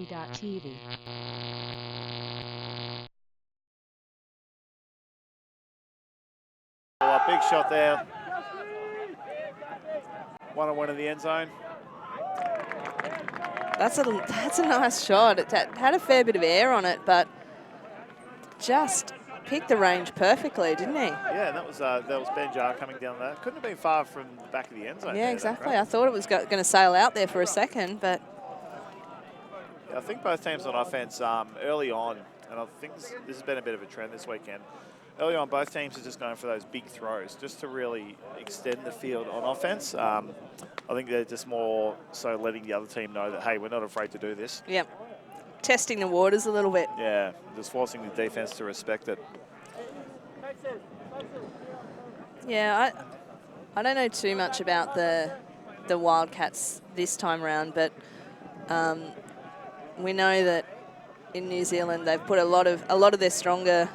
AUC.TV. A big shot there. One in the end zone. That's a nice shot. It had a fair bit of air on it, but just picked the range perfectly, didn't he? Yeah, that was Ben Jar coming down there. Couldn't have been far from the back of the end zone. Yeah, there, exactly. I thought it was going to sail out there for a second, but yeah, I think both teams on offense early on, and I think this has been a bit of a trend this weekend. Early on, both teams are just going for those big throws, just to really extend the field on offense. I think they're just more so letting the other team know that, hey, we're not afraid to do this. Yep. Testing the waters a little bit. Yeah, just forcing the defense to respect it. Yeah, I don't know too much about the Wildcats this time round, but we know that in New Zealand they've put a lot of their stronger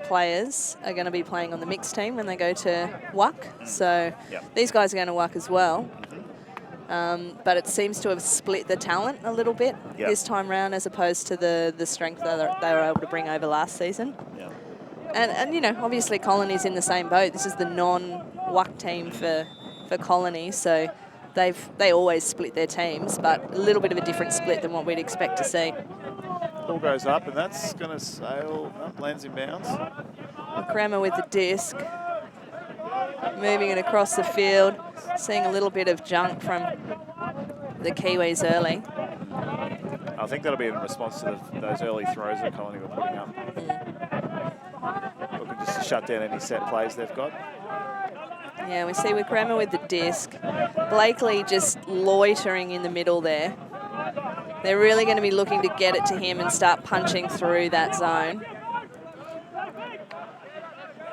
players are going to be playing on the mixed team when they go to WUC. So these guys are going to WUC as well. But it seems to have split the talent a little bit this time round as opposed to the strength that they were able to bring over last season. And you know, obviously Colony's in the same boat. This is the non-WUC team for Colony, so they always split their teams, but a little bit of a different split than what we'd expect to see. Ball goes up, and that's going to sail, lands in bounds. Kramer with the disc, moving it across the field, seeing a little bit of junk from the Kiwis early. I think that'll be in response to those early throws that Colony were putting up. Looking just to shut down any set plays they've got. Yeah, we see with Kramer with the disc. Blakely just loitering in the middle there. They're really going to be looking to get it to him and start punching through that zone.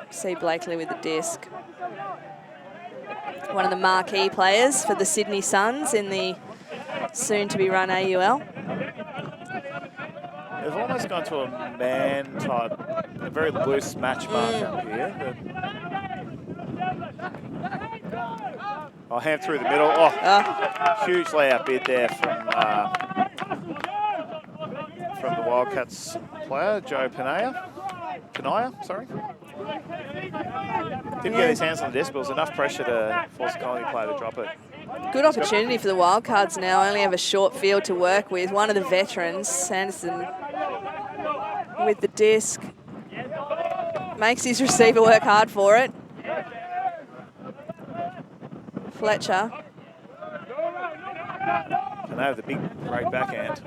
See Blakely with the disc. One of the marquee players for the Sydney Suns in the soon-to-be-run AUL. They've almost gone to a man type, a very loose match mark up here. Oh, hand through the middle. Oh, huge layout bid there from the Wildcats player, Joe Panaya, sorry. Didn't get his hands on the disc, but it was enough pressure to force the Colony player to drop it. Good opportunity for the Wildcards now. Only have a short field to work with. One of the veterans, Sanderson, with the disc. Makes his receiver work hard for it. Fletcher. And they have the big, great backhand.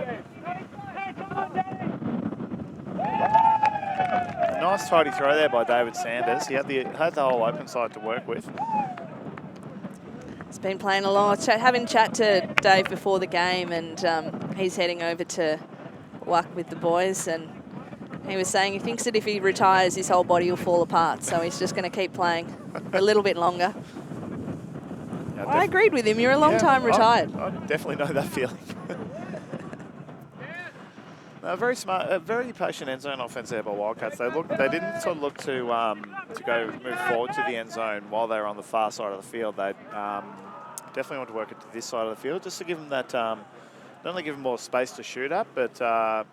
A nice tidy throw there by David Sanders. He had the whole open side to work with. He's been playing along. Having chat to Dave before the game, and he's heading over to WUC with the boys, and he was saying he thinks that if he retires, his whole body will fall apart, so he's just going to keep playing a little bit longer. Yeah, I agreed with him. You're a long time retired. I definitely know that feeling. Very smart, very patient end zone offense there by Wildcats. They didn't sort of look to move forward to the end zone while they were on the far side of the field. They definitely want to work it to this side of the field just to give them that, not only give them more space to shoot at, but a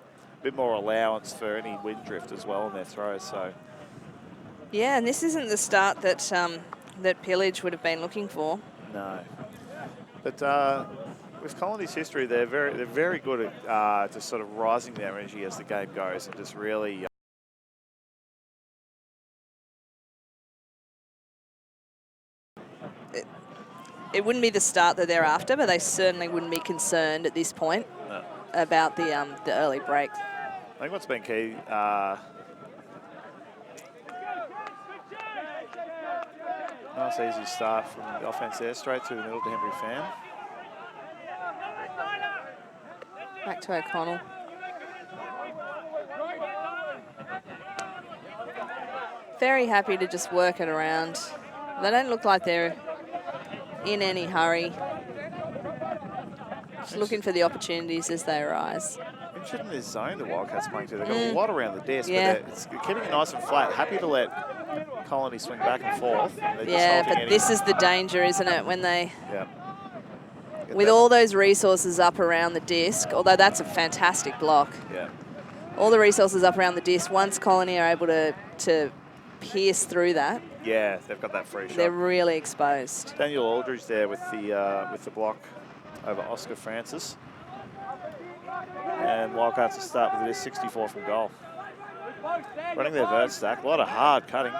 bit more allowance for any wind drift as well in their throws. So yeah, and this isn't the start that that Pillage would have been looking for. No, but with Colony's history, they're very good at just sort of rising their energy as the game goes and just really. It wouldn't be the start that they're after, but they certainly wouldn't be concerned at this point about the early break. I think what's been key. Nice easy start from the offense there, straight through the middle to Henry Pham. Back to O'Connell. Very happy to just work it around. They don't look like they're in any hurry. Just looking for the opportunities as they arise. Interested in this zone the Wildcats playing to. They've got a lot around the disc, but it's keeping it nice and flat. Happy to let Colony swing back and forth. Yeah, but this is the danger, isn't it, when they with all those resources up around the disc, although that's a fantastic block. Yeah. All the resources up around the disc, once Colony are able to pierce through that. Yeah, they've got that free shot. They're really exposed. Daniel Aldridge there with the block over Oscar Francis. And Wildcats will start with this 64 from goal. Running their vert stack, a lot of hard cutting.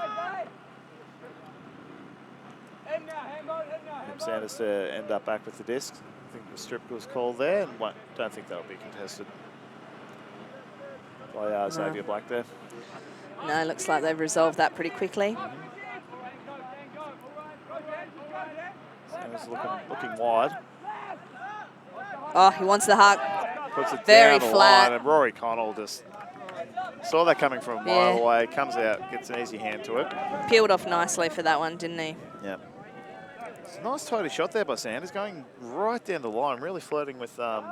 Sanders to end up back with the disc. I think the strip was called there, and don't think that'll be contested by Xavier Black there. No, looks like they've resolved that pretty quickly. Sanders looking wide. Oh, he wants the hug. Puts it Very down the flat. line, and Rory Connell just saw that coming from a mile away, comes out, gets an easy hand to it. Peeled off nicely for that one, didn't he? Yeah. It's a nice tidy shot there by Sanders, going right down the line, really flirting with the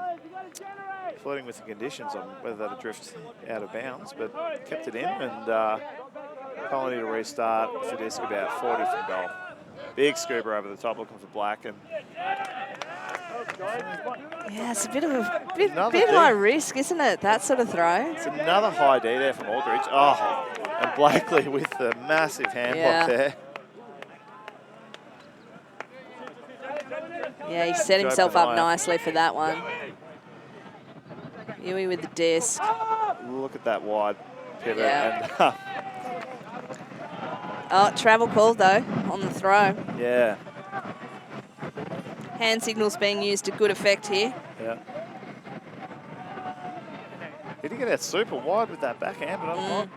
conditions on whether that'll drift out of bounds, but kept it in, and Colony to restart for disc about 40 from goal. Big scooper over the top, looking for Black, and yeah, it's a bit of a bit high risk, isn't it? That sort of throw. It's another high D there from Aldridge. Oh, and Blakely with the massive hand block there. Yeah, he set himself up nicely for that one. Yui with the disc. Look at that wide pivot. Yeah. And, oh, travel call though on the throw. yeah. Hand signals being used to good effect here. Yeah. He did get out super wide with that backhand, but I'm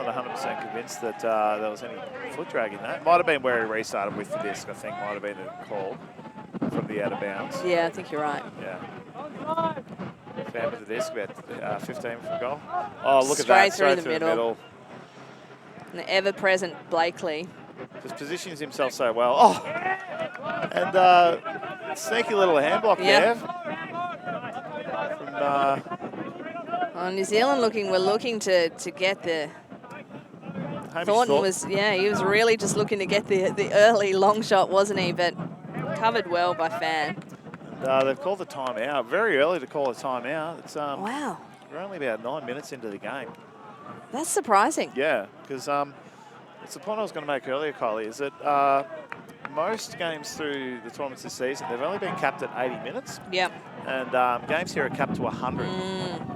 not 100% convinced that there was any foot drag in that. Might have been where he restarted with the disc, I think. Might have been a call from the out of bounds. Yeah, I think you're right. Yeah. Fan with the disc, about 15 from goal. Oh, look at that. Straight through the middle. And the ever-present Blakely. Just positions himself so well. Oh! And sneaky little hand block there. From, New Zealand were looking to get the... Thornton was, he was really just looking to get the early long shot, wasn't he? But covered well by Fan. And, they've called the timeout. Very early to call a timeout. It's, wow. We're only about 9 minutes into the game. That's surprising. Yeah, because it's the point I was going to make earlier, Kylie, is that most games through the tournaments this season, they've only been capped at 80 minutes. Yep. And games here are capped to 100.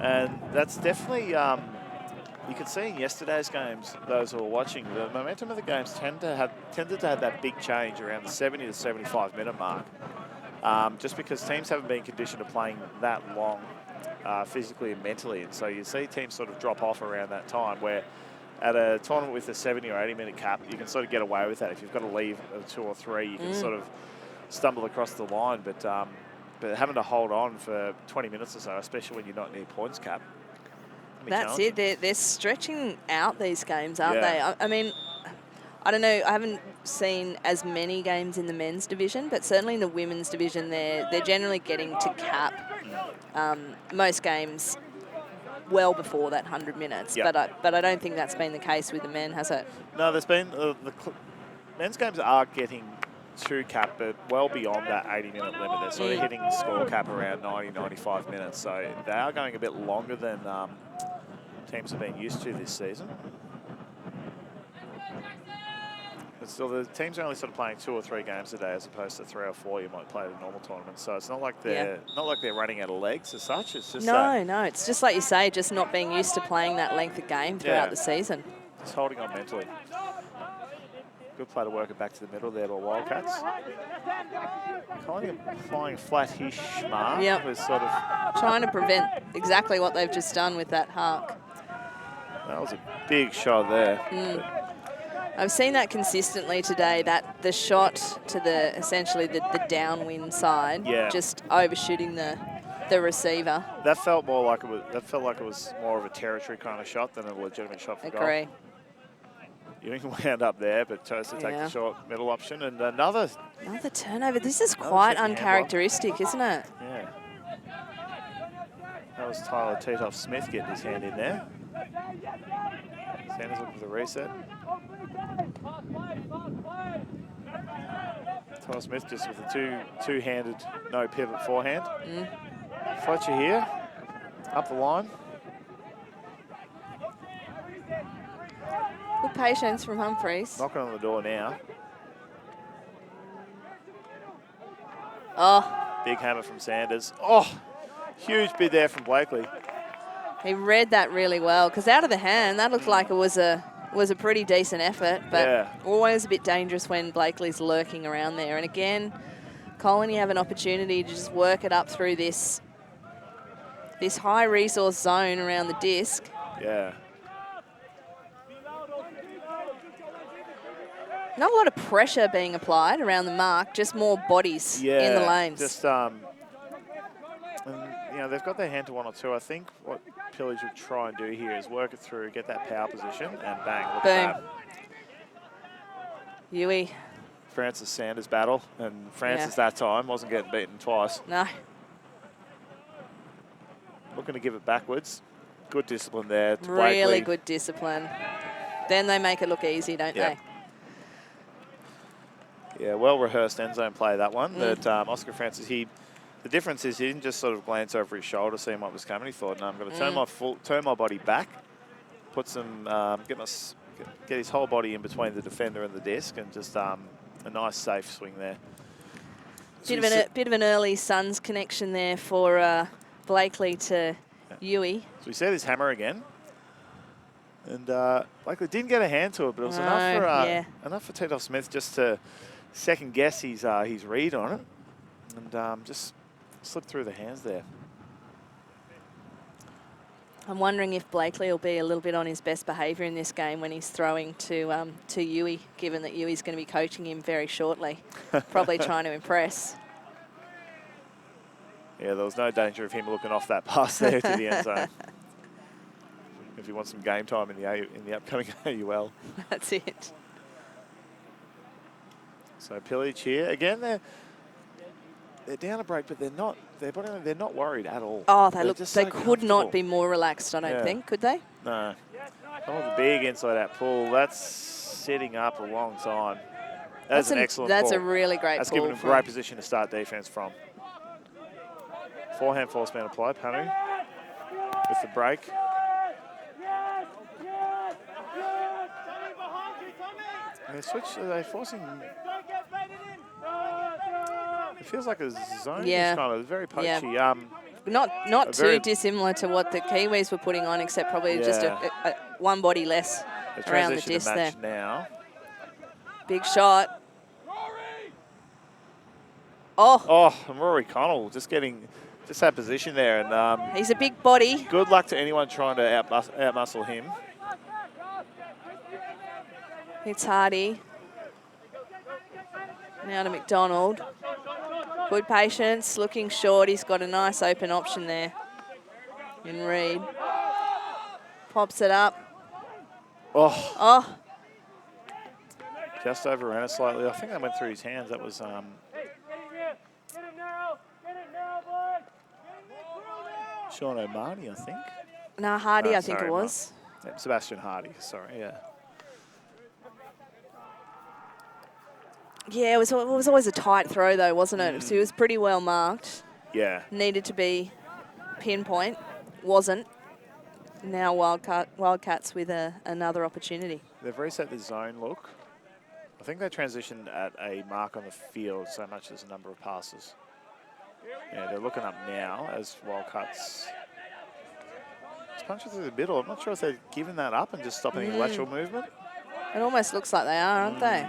And that's definitely, you could see in yesterday's games, those who are watching, the momentum of the games tended to have that big change around the 70 to 75 minute mark. Just because teams haven't been conditioned to playing that long physically and mentally. And so you see teams sort of drop off around that time, where at a tournament with a 70 or 80 minute cap, you can sort of get away with that. If you've got to leave a 2 or 3, you can sort of stumble across the line. But having to hold on for 20 minutes or so, especially when you're not near points cap. That's it. They're stretching out these games, aren't they? I mean, I don't know. I haven't seen as many games in the men's division, but certainly in the women's division, they're generally getting to cap most games well before that 100 minutes. Yep. But I don't think that's been the case with the men, has it? No, there's been the men's games are getting to cap, but well beyond that 80-minute limit. They're sort of hitting the score cap around 90, 95 minutes. So they are going a bit longer than teams have been used to this season. But still, the teams are only sort of playing 2 or 3 games a day, as opposed to 3 or 4 you might play at a normal tournament. So it's not like they're running out of legs as such. It's just no. It's just like you say, just not being used to playing that length of game throughout the season. Just holding on mentally. Good play to work it back to the middle there by Wildcats. Kind of flying flat-ish mark. Yep. Was sort of trying to prevent exactly what they've just done with that hark. That was a big shot there. I've seen that consistently today, that the shot to the essentially the downwind side, just overshooting the receiver. That felt more like it was more of a territory kind of shot than a legitimate shot for goal. Agree. Ewing wound up there, but chose to take the short middle option, and another turnover. This is quite uncharacteristic, isn't it? Yeah. That was Tyler Titoff-Smith getting his hand in there. Sanders looking for the reset. Tyler Smith just with a two-handed no pivot forehand. Fletcher here, up the line. Good patience from Humphreys. Knocking on the door now. Oh. Big hammer from Sanders. Oh, huge bid there from Blakely. He read that really well, because out of the hand, that looked like it was a pretty decent effort, but always a bit dangerous when Blakely's lurking around there. And again, Colin, you have an opportunity to just work it up through this high resource zone around the disc. Yeah. Not a lot of pressure being applied around the mark, just more bodies in the lanes. Just, and, you know, they've got their hand to one or two. I think what Pillage would try and do here is work it through, get that power position, and bang, look at that. Huey. Francis-Sanders battle, and Francis that time wasn't getting beaten twice. No. Looking to give it backwards. Good discipline there to Really Blakely. good discipline. Then they make it look easy, don't they? Yeah, well-rehearsed end zone play, that one. But Oscar Francis, the difference is he didn't just sort of glance over his shoulder, seeing what was coming. He thought, no, I'm going to turn my body back, put some, get his whole body in between the defender and the disc, and just a nice, safe swing there. Bit of an early Suns connection there for Blakely to Huey. So we see this hammer again. And Blakely didn't get a hand to it, but it was enough for Tito Smith just to second guess his read on it, and just slipped through the hands there. I'm wondering if Blakely will be a little bit on his best behaviour in this game when he's throwing to Huey, given that Huey's going to be coaching him very shortly, probably trying to impress. Yeah, there was no danger of him looking off that pass there to the end zone. If he wants some game time in the upcoming AUL. That's it. So Pillage here again. They're down a break, but they're not. They're not worried at all. Oh, they could not be more relaxed. I don't think, could they? No. Oh, the big inside out pull. That's sitting up a long time. That's an excellent That's pull. a really great That's pull. given a great position to start defense from. Forehand force man apply. Panu with the break. They switch. Are they forcing? It feels like a zone. Kind of very poachy. Not too dissimilar to what the Kiwis were putting on, except probably just a one body less around the disc there. Now. Big shot. Oh, and Rory Connell just had position there, and he's a big body. Good luck to anyone trying to outmuscle him. It's Hardy. Now to McDonald. Good patience, looking short. He's got a nice open option there in Reed. Pops it up. Oh. Just overran it slightly. I think that went through his hands. That was Sean O'Mahony, I think. No, Hardy, I think it was. Sebastian Hardy, sorry, yeah. Yeah, it was always a tight throw, though, wasn't it? So he was pretty well marked. Yeah. Needed to be pinpoint. Wasn't. Now Wildcats with another opportunity. They've reset the zone look. I think they transitioned at a mark on the field so much as a number of passes. Yeah, they're looking up now as Wildcats. It's punching through the middle. I'm not sure if they're giving that up and just stopping the lateral movement. It almost looks like they are, aren't they?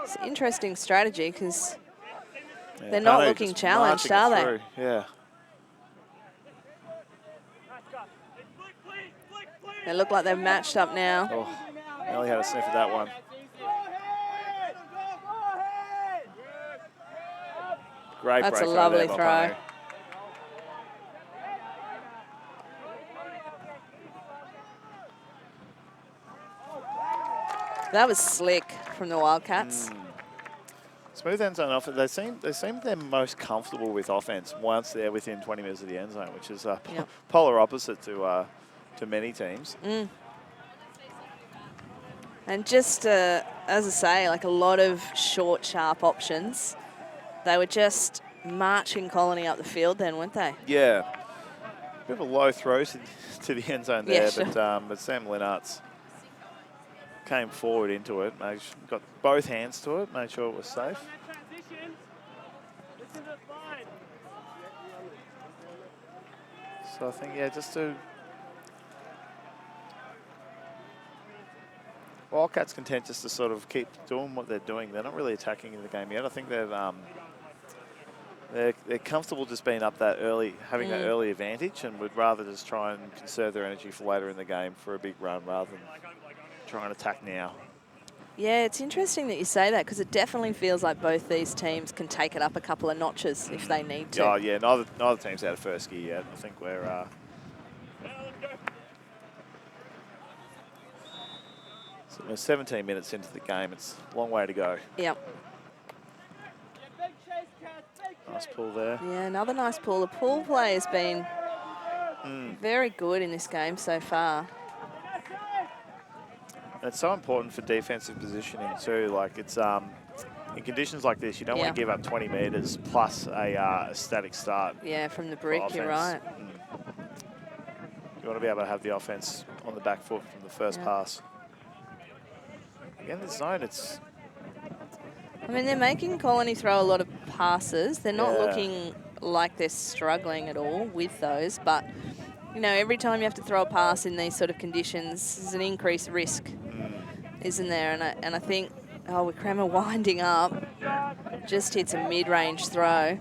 It's an interesting strategy because they're not looking challenged, are they? Through. Yeah. They look like they've matched up now. Oh, Nelly had a sniff of that one. Great break. That's a lovely there, throw. That was slick from the Wildcats. Smooth end zone offense. They seem they're most comfortable with offense once they're within 20 metres of the end zone, which is polar opposite to many teams. And just as I say, like a lot of short, sharp options. They were just marching Colony up the field then, weren't they? Yeah. Bit of a low throw to the end zone there, Yeah, sure. but Sam Lennartz came forward into it, got both hands to it, made sure it was safe. So I think, yeah, just to... Wildcats content just to sort of keep doing what they're doing. They're not really attacking in the game yet. I think they're comfortable just being up that early, having that early advantage, and would rather just try and conserve their energy for later in the game for a big run rather than try and attack now. Yeah, it's interesting that you say that because it definitely feels like both these teams can take it up a couple of notches if they need to. Oh, yeah, neither team's out of first gear yet. I think we're... so we're 17 minutes into the game. It's a long way to go. Yep. Nice pull there. Yeah, another nice pull. The pull play has been very good in this game so far. And it's so important for defensive positioning too. Like it's in conditions like this, you don't want to give up 20 metres plus a static start. Yeah, from the brick, you're right. You want to be able to have the offense on the back foot from the first pass. Again, the zone, it's... I mean, they're making Colony throw a lot of passes. They're not looking like they're struggling at all with those, but you know, every time you have to throw a pass in these sort of conditions, there's an increased risk, isn't there? And I think, with Kramer winding up, just hits a mid-range throw.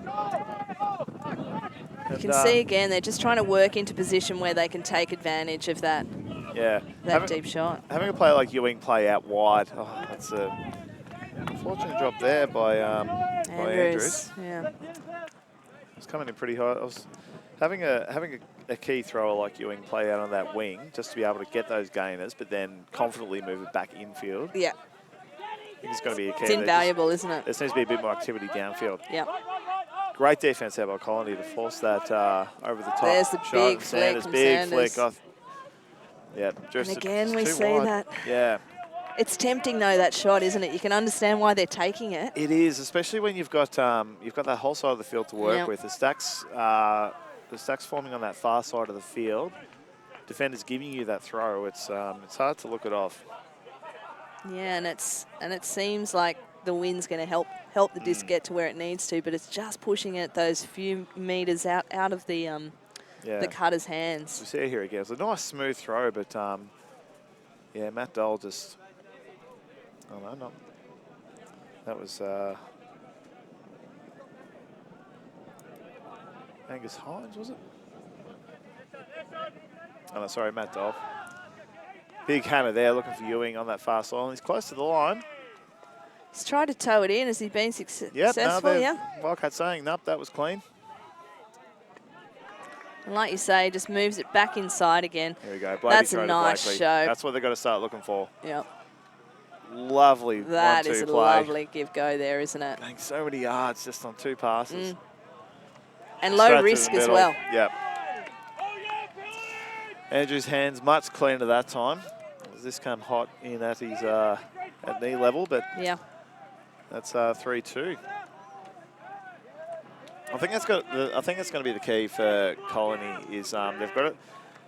You can see again, they're just trying to work into position where they can take advantage of that. Yeah, deep shot. Having a player like Ewing play out wide, that's a fortunate drop there by Andrews. Yeah, It's coming in pretty high. I was having a key thrower like Ewing play out on that wing just to be able to get those gainers, but then confidently move it back infield. Yeah, I think it's going to be a key. It's invaluable, isn't it? There seems to be a bit more activity downfield. Yeah. Great defense there by Colony to force that over the top. There's the big flick from Sanders. Yeah, and again, we see that. Yeah. It's tempting though, that shot, isn't it? You can understand why they're taking it. It is, especially when you've got that whole side of the field to work with. The stacks forming on that far side of the field. Defenders giving you that throw. It's hard to look it off. Yeah, and it seems like the wind's going to help the disc get to where it needs to, but it's just pushing it those few meters out of the cutter's hands. We see it here again. It's a nice smooth throw, but yeah, Matt Dole just. Oh no, not. That was Angus Hines, was it? Oh no, sorry, Matt Dole. Big hammer there, looking for Ewing on that far side. He's close to the line. He's tried to tow it in. Has he been successful? No, Wildcat saying, nope, that was clean. And like you say, just moves it back inside again. There we go. That's a nice show. That's what they've got to start looking for. Yep. Lovely That is a play. lovely give-go there, isn't it? Dang, so many yards just on 2 passes. And low risk as well. Yep. Andrew's hands much cleaner that time. This come hot in at his at knee level, but yeah, that's 3-2. I think that's going to be the key for Colony is they've got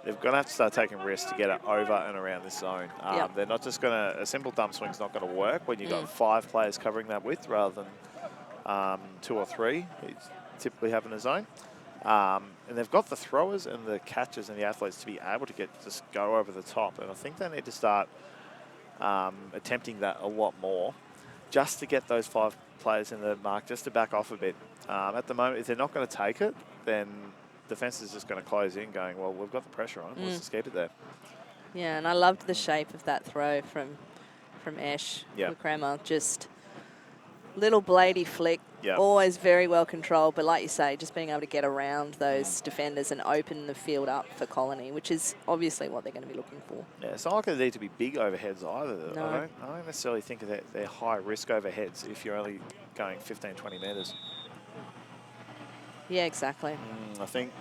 to have to start taking risks to get it over and around this zone. They're not just going to, a simple dump swing's not going to work when you've got 5 players covering that width rather than 2 or 3 you typically have in a zone. And they've got the throwers and the catchers and the athletes to be able to just go over the top. And I think they need to start attempting that a lot more just to get those 5 players in the mark, just to back off a bit. At the moment, if they're not going to take it, then defence is just going to close in going, well, we've got the pressure on. Let's just keep it there. Yeah, and I loved the shape of that throw from Ash Kramer. Just little bladey flick, always very well controlled. But like you say, just being able to get around those defenders and open the field up for Colony, which is obviously what they're going to be looking for. Yeah, it's not like they need to be big overheads either. No. I don't necessarily think that they're high risk overheads if you're only going 15, 20 metres. Yeah, exactly. I think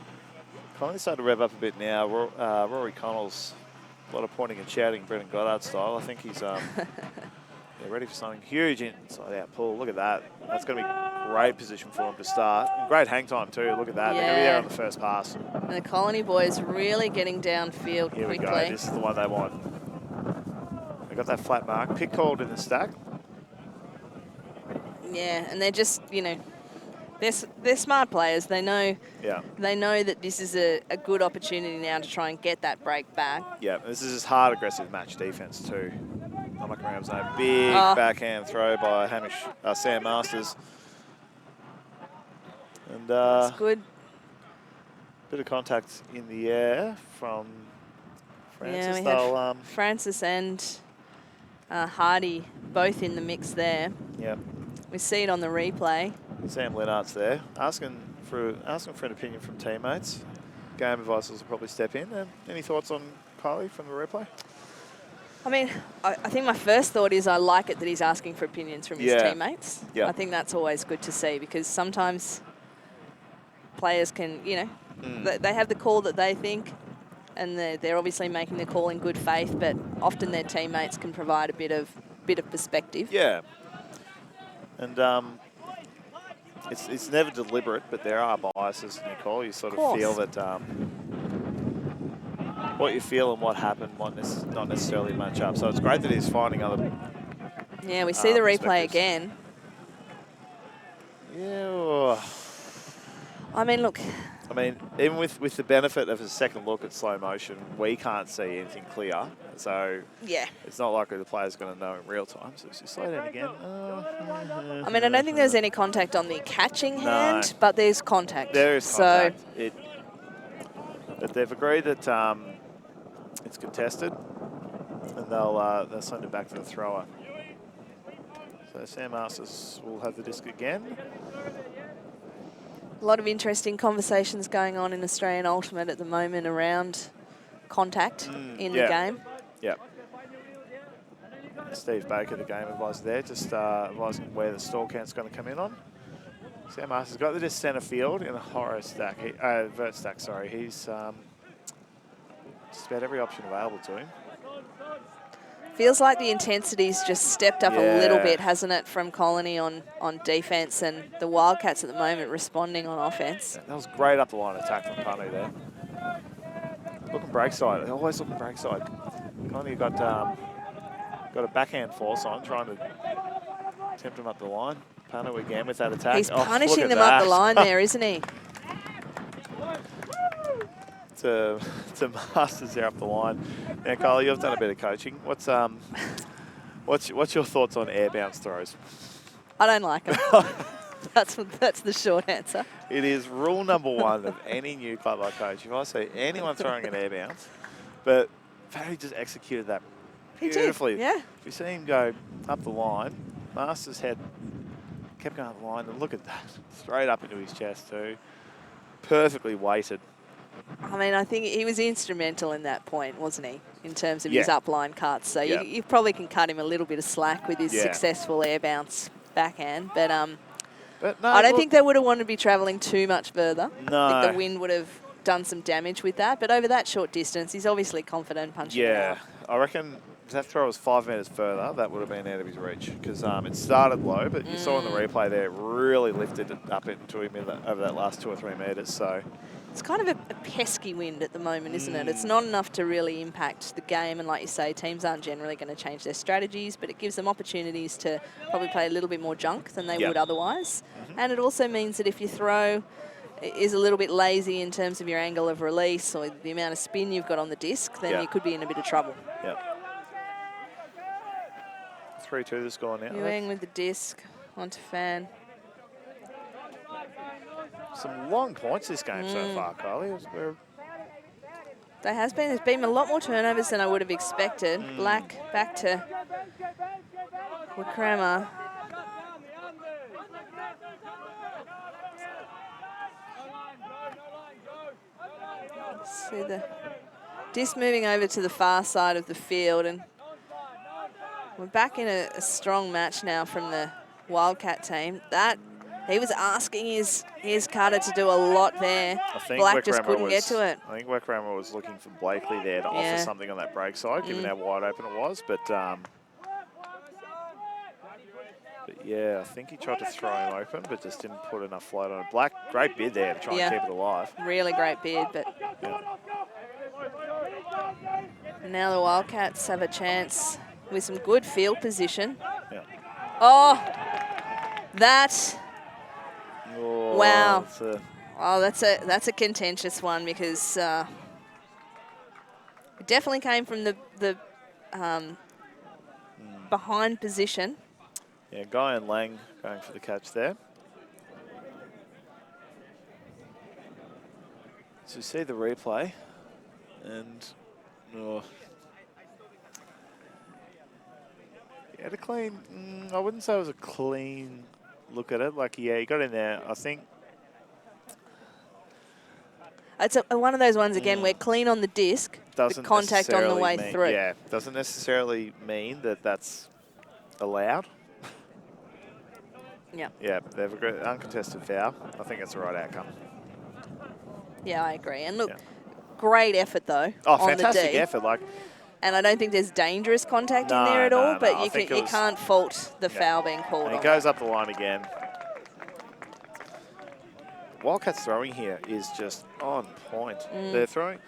Colony's starting to rev up a bit now. Rory Connell's a lot of pointing and shouting, Brendan Goddard style. I think he's They're ready for something huge inside out pull. Look at that. That's going to be a great position for them to start. And great hang time too. Look at that. Yeah. They're going to be there on the first pass. And the Colony boys really getting downfield Here quickly. we go. This is the one they want. They got that flat mark. Pick called in the stack. Yeah, and they're just, you know, they're smart players. They know. Yeah. They know that this is a good opportunity now to try and get that break back. Yeah. This is just hard, aggressive match defense too. I'm not going to have a big backhand throw by Sam Masters. And that's good. Bit of contact in the air from Francis. Yeah, we had Francis and Hardy both in the mix there. Yeah. We see it on the replay. Sam Lennart's there, asking for an opinion from teammates. Game advisors will probably step in. Any thoughts on Kylie from the replay? I mean, I think my first thought is I like it that he's asking for opinions from his teammates. Yeah. I think that's always good to see because sometimes players can, you know, they have the call that they think and they're obviously making the call in good faith, but often their teammates can provide a bit of perspective. Yeah. And it's never deliberate, but there are biases in your call. You sort of feel that what you feel and what happened might not necessarily match up. So it's great that he's finding other. Yeah, we see the replay again. Yeah. I mean, look. I mean, even with the benefit of a second look at slow motion, we can't see anything clear. So yeah, it's not likely the player's going to know in real time. So just slow down again. I mean, I don't think there's any contact on the catching hand, but there's contact. There is contact. But they've agreed that it's contested, and they'll send it back to the thrower. So Sam Masters will have the disc again. A lot of interesting conversations going on in Australian Ultimate at the moment around contact in the game. Yeah. Steve Baker, the game advisor there, just advising where the stall count's going to come in on. Sam Masters got the disc centre field in a vert stack, sorry. He's just about every option available to him. Feels like the intensity's just stepped up a little bit, hasn't it, from Colony on defence, and the Wildcats at the moment responding on offence. That was great up the line attack from Panu there. Looking break side, they're always looking break side. Colony got a backhand force on, trying to tempt him up the line. Panu again with that attack. He's punishing them up the line there, isn't he? To Masters there up the line. Now, Kylie, you've done a bit of coaching. What's your thoughts on air bounce throws? I don't like them. That's the short answer. It is rule number one of any new club I coach. If I see anyone throwing an air bounce, but Barry just executed that beautifully. He did, yeah. If you see him go up the line, Masters' head kept going up the line, and look at that, straight up into his chest too. Perfectly weighted. I mean, I think he was instrumental in that point, wasn't he, in terms of his upline cuts. So you probably can cut him a little bit of slack with his successful air bounce backhand. But no, I don't think they would have wanted to be travelling too much further. No. I think the wind would have done some damage with that. But over that short distance, he's obviously confident punching it out. I reckon if that throw was 5 metres further, that would have been out of his reach. Because it started low, but you saw in the replay there, it really lifted it up into him over that last 2 or 3 metres. So it's kind of a pesky wind at the moment, isn't it? It's not enough to really impact the game. And like you say, teams aren't generally going to change their strategies, but it gives them opportunities to probably play a little bit more junk than they would otherwise. And it also means that if your throw is a little bit lazy in terms of your angle of release or the amount of spin you've got on the disc, then you could be in a bit of trouble. 3-2 the score now. Ewing with the disc onto Fan. Some long points this game so far, Kylie. There has been. There's been a lot more turnovers than I would have expected. Black back to Wikrama. See the disc moving over to the far side of the field, and we're back in a strong match now from the Wildcat team. He was asking his cutter to do a lot there. Black just couldn't get to it. I think Wikrama was looking for Blakely there to offer something on that break side, given how wide open it was. But Yeah, I think he tried to throw him open, but just didn't put enough float on it. Black, great bid there to try and keep it alive. Really great bid, but now the Wildcats have a chance with some good field position. Yeah. Oh, that! Oh, Wow. That's a contentious one because it definitely came from the behind position. Yeah, Guy and Lang going for the catch there. So you see the replay, and he had a clean. I wouldn't say it was a clean look at it. Like, yeah, he got in there. I think it's one of those ones again where clean on the disc, doesn't the contact on the way mean, through. Yeah, doesn't necessarily mean that that's allowed. Yeah. Yeah, they've got an uncontested foul. I think it's the right outcome. Yeah, I agree. And look, great effort though. Oh, on fantastic the D. effort! Like, and I don't think there's dangerous contact in there at all. No, but you can't fault the foul being called. And on he goes up the line again. Wildcats throwing here is just on point. They're throwing.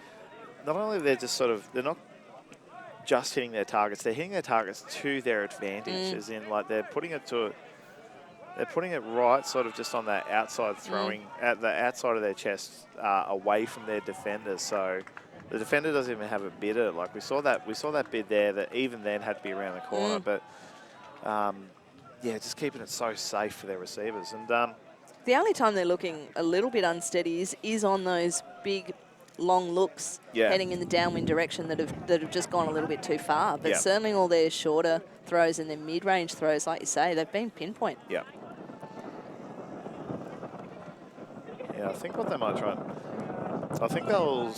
Not only they're just they're not just hitting their targets. They're hitting their targets to their advantage, as in like they're putting it right sort of just on that outside throwing, at the outside of their chest, away from their defenders. So the defender doesn't even have a bid at it. Like we saw that bid there that even then had to be around the corner. But yeah, just keeping it so safe for their receivers. And the only time they're looking a little bit unsteady is on those big long looks heading in the downwind direction that have just gone a little bit too far. But certainly all their shorter throws and their mid-range throws, like you say, they've been pinpoint. Yeah. Yeah, I think what they might try, I think they'll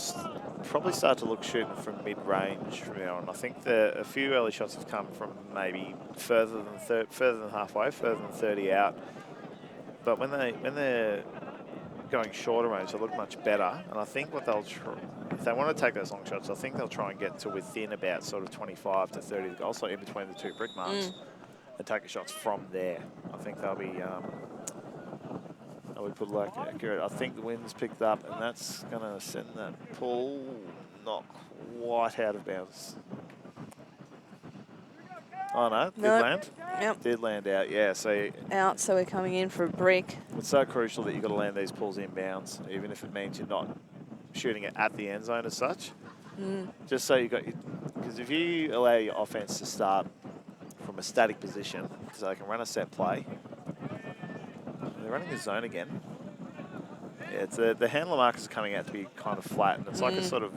probably start to look shooting from mid-range from now on. I think a few early shots have come from maybe further than halfway, further than 30 out. But when they're going shorter range, they look much better. And I think what they'll try, if they want to take those long shots, I think they'll try and get to within about sort of 25 to 30 to goal, so in between the two brick marks, and take the shots from there. I think they'll be. I would put like accurate. I think the wind's picked up, and that's going to send that pull not quite out of bounds. Oh no, did land? Yep. Did land out, yeah. So out, so we're coming in for a brick. It's so crucial that you've got to land these pulls in bounds, even if it means you're not shooting it at the end zone as such. Just so you got, because if you allow your offense to start from a static position, so they can run a set play. They're running the zone again. Yeah, it's the handler markers are coming out to be kind of flat, and it's like a sort of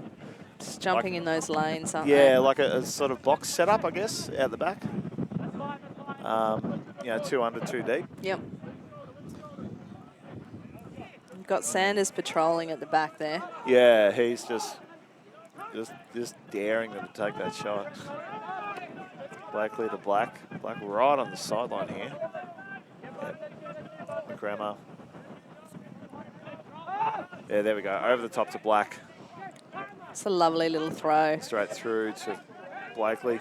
just jumping in those lanes, aren't they? they? Like a sort of box setup, I guess, out the back. You know, 2 under, 2 deep. Yep. We've got Sanders patrolling at the back there. Yeah, he's just daring them to take that shot. Blakely to Black. Black right on the sideline here. Yep. Grammar. Yeah, there we go. Over the top to Black. It's a lovely little throw. Straight through to Blakely.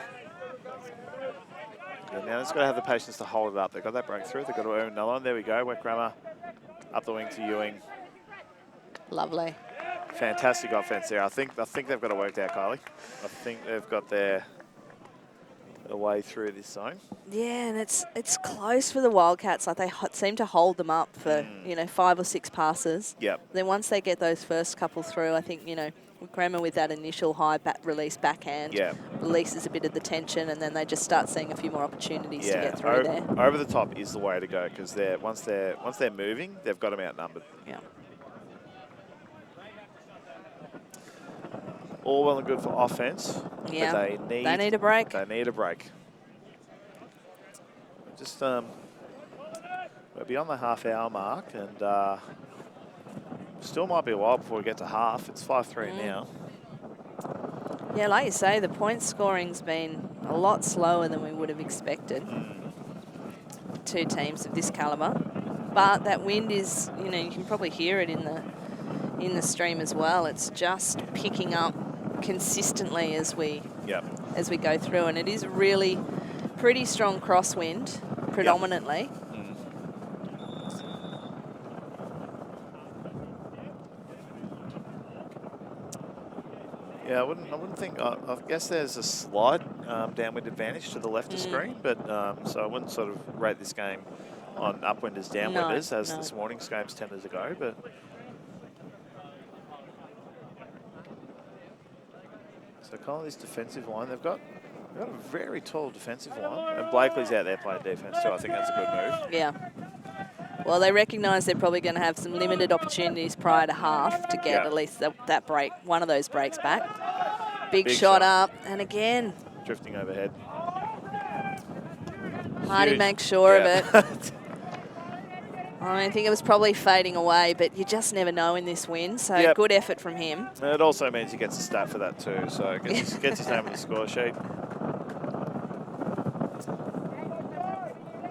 Yeah, now they've got to have the patience to hold it up. They've got that breakthrough. They've got to earn another one. There we go. Wet Grammar. Up the wing to Ewing. Lovely. Fantastic offense there. I think they've got it worked out, Kylie. I think they've got their way through this zone. Yeah, and it's close for the Wildcats. Like they seem to hold them up for 5 or 6 passes. Yep. Then once they get those first couple through, I think Grammar with that initial high release backhand releases a bit of the tension, and then they just start seeing a few more opportunities to get through there. Over the top is the way to go, because once they're moving, they've got them outnumbered. Yeah. All well and good for offense. Yeah. But they need a break. They need a break. Just we're beyond the half-hour mark, and still might be a while before we get to half. It's 5-3 now. Yeah, like you say, the point scoring's been a lot slower than we would have expected. 2 teams of this caliber, but that wind is, you can probably hear it in the stream as well. It's just picking up consistently as we go through, and it is really pretty strong crosswind, predominantly. Yeah, I wouldn't think. I guess there's a slight downwind advantage to the left of screen, but so I wouldn't sort of rate this game on upwinders, downwinders as this morning's games tended to go. But so Colony's defensive line, they've got a very tall defensive line, and Blakely's out there playing defense too. I think that's a good move. Yeah. Well, they recognise they're probably going to have some limited opportunities prior to half to get at least that break, one of those breaks back. Big shot up, and again. Drifting overhead. Hardy makes sure of it. I think it was probably fading away, but you just never know in this win, so good effort from him. And it also means he gets a stat for that too, so gets his name on the score sheet.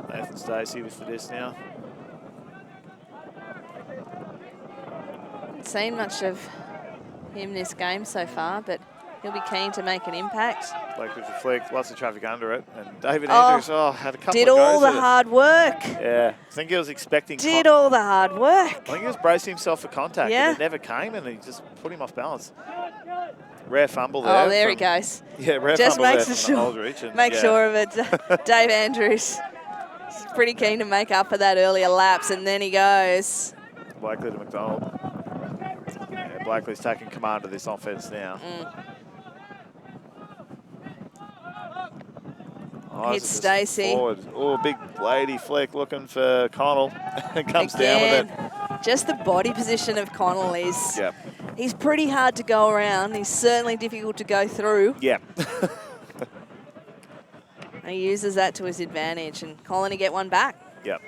Nathan Stacey with the disc now. Haven't seen much of him this game so far, but he'll be keen to make an impact. Blake with the flick, lots of traffic under it. And David Andrews, had a couple of goes. Did all the hard work. Yeah, I think he was expecting. Did all the hard work. I think he was bracing himself for contact, and it never came, and he just put him off balance. Rare fumble there. Oh, there he goes. Yeah, rare just fumble makes there sure, from Aldridge. And, make sure of it. Dave Andrews is pretty keen to make up for that earlier lapse, and then he goes. Blakely to McDonald. Yeah, Blakely's taking command of this offense now. Hits Stacey. Oh, big lady flick looking for Connell. And comes down with it. Just the body position of Connell is... He's pretty hard to go around. He's certainly difficult to go through. Yeah. And he uses that to his advantage, and Colony get one back. Yep.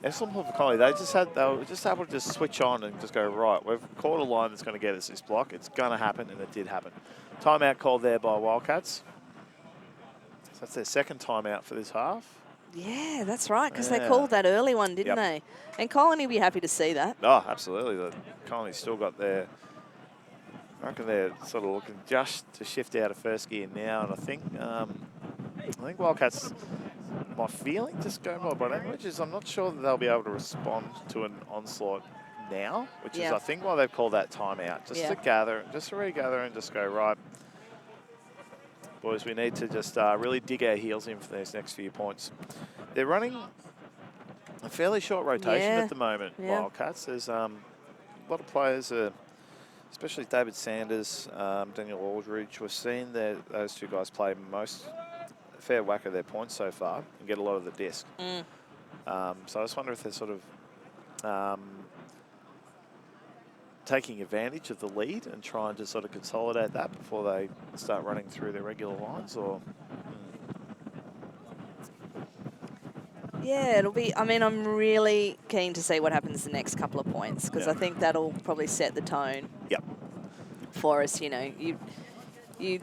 Excellent for Colony. They were just able to just switch on and just go, right, we've caught a line that's going to get us this block. It's going to happen, and it did happen. Timeout called there by Wildcats. So that's their second timeout for this half. Yeah, that's right, because they called that early one, didn't they? And Colony will be happy to see that. Oh, absolutely. The Colony's still got their... I reckon they're sort of looking just to shift out of first gear now, and I think Wildcats, my feeling, just going by body language, is I'm not sure that they'll be able to respond to an onslaught now, which is, I think, why they've called that timeout, just to gather, just to regather and just go, right, boys, we need to just really dig our heels in for these next few points. They're running a fairly short rotation at the moment, Wildcats. There's a lot of players, especially David Sanders, Daniel Aldridge. We've seen those two guys play a fair whack of their points so far and get a lot of the disc. So I just wonder if they're sort of taking advantage of the lead and trying to sort of consolidate that before they start running through their regular lines, or... Yeah, it'll be, I mean, I'm really keen to see what happens the next couple of points, because I think that'll probably set the tone for us. You know, if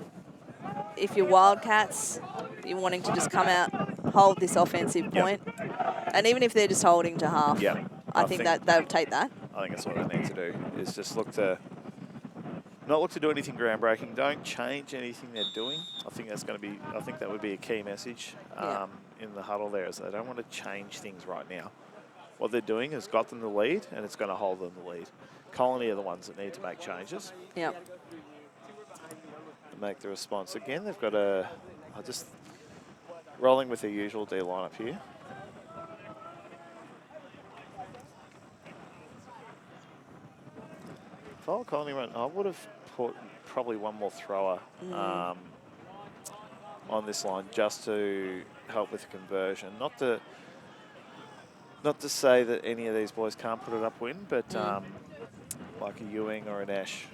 you're Wildcats, you're wanting to just come out, hold this offensive point, and even if they're just holding to half, I think that they'll take that. I think that's what they need to do, is just not look to do anything groundbreaking. Don't change anything they're doing. I think that would be a key message in the huddle there, is they don't want to change things right now. What they're doing has got them the lead, and it's going to hold them the lead. Colony are the ones that need to make changes. Yep. To make the response. Again, they've got just rolling with their usual D lineup here. If I were Colony run, I would have put probably one more thrower on this line just to help with the conversion. Not to say that any of these boys can't put it upwind, but like a Ewing or an Ash.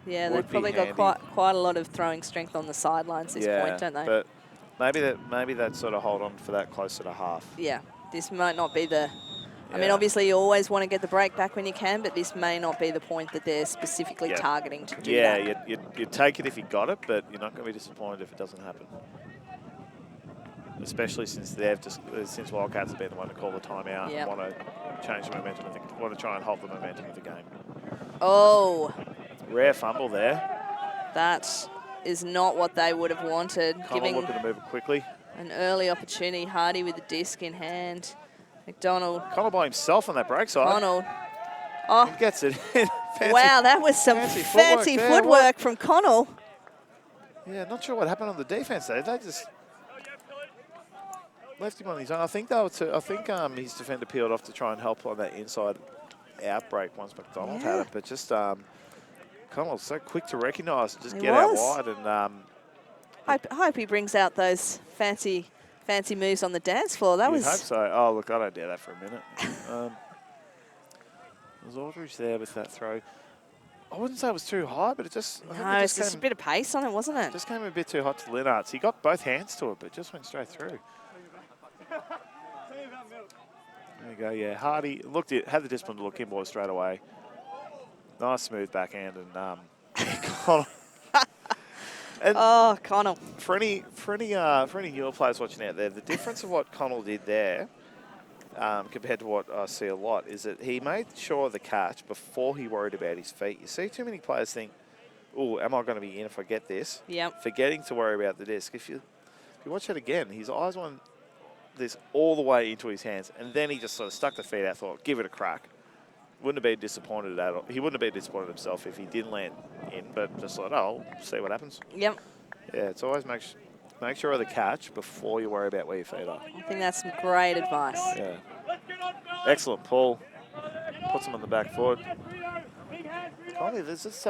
Yeah, they've probably got quite a lot of throwing strength on the sidelines this point, don't they? But maybe that sort of hold on for that closer to half. Yeah, this might not be the... I mean, obviously, you always want to get the break back when you can, but this may not be the point that they're specifically targeting to do that. Yeah, you'd take it if you got it, but you're not going to be disappointed if it doesn't happen. Especially since since Wildcats have been the one to call the timeout and want to change the momentum, want to try and hold the momentum of the game. Oh. Rare fumble there. That is not what they would have wanted. Connell looking to move it quickly. An early opportunity. Hardy with the disc in hand. McDonald. Connell by himself on that break side. Connell. Oh, He gets it in. wow, that was some fancy footwork from Connell. Yeah, not sure what happened on the defense there. They just left him on his own. I think his defender peeled off to try and help on that inside outbreak once McDonald had it, but just Connell's so quick to recognise and just get out wide. And I hope he brings out those fancy moves on the dance floor. That was. I hope so. Oh, look, I don't dare that for a minute. There's Aldridge there with that throw. I wouldn't say it was too high, but it just... No, it's just a bit of pace on it, wasn't it? Just came a bit too hot to Linards. He got both hands to it, but just went straight through. There you go, yeah. Hardy had the discipline to look inboard straight away. Nice smooth backhand and Connell. Oh, Connell. For any newer players watching out there, the difference of what Connell did there compared to what I see a lot is that he made sure of the catch before he worried about his feet. You see too many players think, oh, am I going to be in if I get this? Yep. Forgetting to worry about the disc. If you watch it again, his eyes went this all the way into his hands, and then he just sort of stuck the feet out, thought, give it a crack. Wouldn't have been disappointed at all. He wouldn't have been disappointed himself if he didn't land in, but just thought, oh, I'll see what happens. Yep. Yeah, it's always make sure of the catch before you worry about where your feet are. I think that's some great advice. Yeah. Excellent pull. Puts him on the back foot. Connie, there's this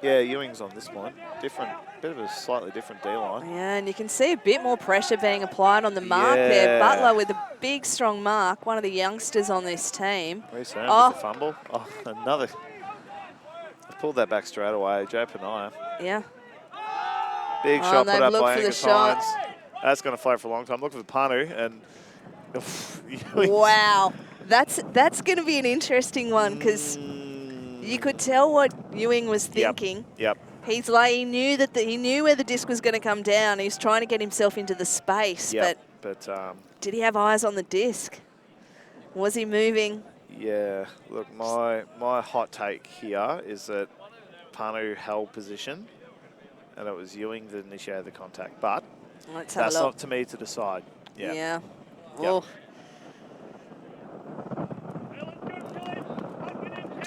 yeah, Ewing's on this one. Bit of a slightly different D-line. Yeah, and you can see a bit more pressure being applied on the mark there. Butler with a big, strong mark, one of the youngsters on this team. Reece Holmes with the fumble. Oh, another. Pulled that back straight away. Joe Panaya. Yeah. Big shot put up by Angus Hines. That's going to flow for a long time. Look for the Panu and. Wow, that's going to be an interesting one because you could tell what Ewing was thinking. Yep. He's like he knew where the disc was going to come down. He's trying to get himself into the space, but did he have eyes on the disc? Was he moving? Yeah. Look, my hot take here is that Panu held position, and it was Ewing that initiated the contact. But that's not to me to decide. Yeah. Yeah. Yep. Oh.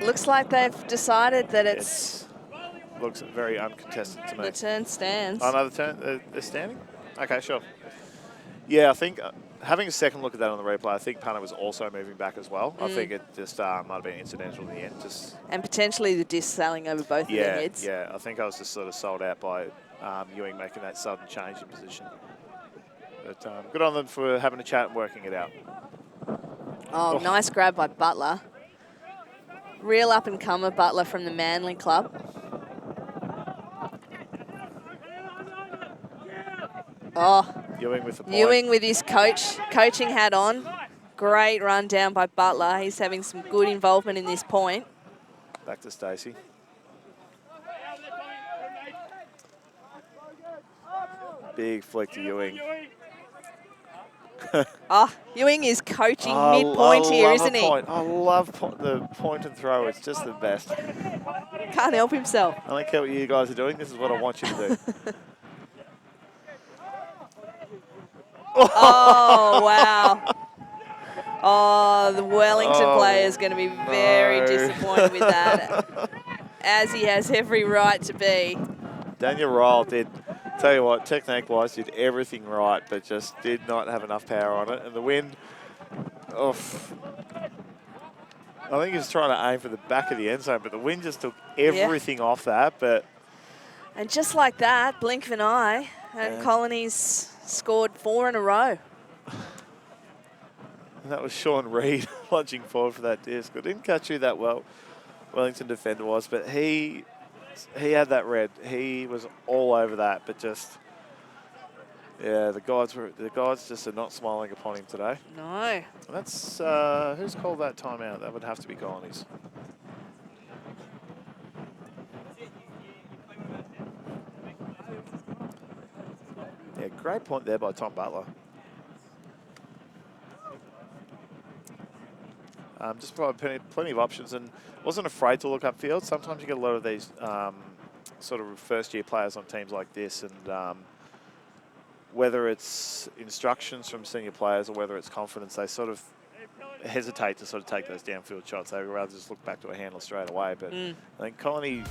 Looks like they've decided that it's looks very uncontested to me. The turn stands. Oh, no, the turn, they're standing? Okay, sure. Yeah, I think having a second look at that on the replay, I think Panu was also moving back as well. I think it just might have been incidental in the end. And potentially the disc sailing over both of their heads. Yeah, I think I was just sort of sold out by Ewing making that sudden change in position. But good on them for having a chat and working it out. Oh, nice grab by Butler. Real up-and-comer Butler from the Manly club. Oh, Ewing with the point. Ewing with his coaching hat on. Great run down by Butler. He's having some good involvement in this point. Back to Stacey. Big flick to Ewing. Ewing is coaching mid-point here, isn't he? I love the point and throw. It's just the best. Can't help himself. I don't care what you guys are doing. This is what I want you to do. Oh, wow. Oh, the Wellington player is going to be very disappointed with that, as he has every right to be. Daniel Ryle did, tell you what, technique-wise, did everything right, but just did not have enough power on it. And the wind, I think he was trying to aim for the back of the end zone, but the wind just took everything off that. And just like that, blink of an eye, and Colony's scored 4 in a row. And that was Sean Reid lunging forward for that disc. I didn't catch who that Wellington defender was, but he had that red. He was all over that, but just the guards just are not smiling upon him today. No. And that's who's called that timeout? That would have to be Colonies. Yeah, great point there by Tom Butler. Just provided plenty of options and wasn't afraid to look upfield. Sometimes you get a lot of these sort of first-year players on teams like this, and whether it's instructions from senior players or whether it's confidence, they sort of hesitate to sort of take those downfield shots. They would rather just look back to a handler straight away. But I think Colony...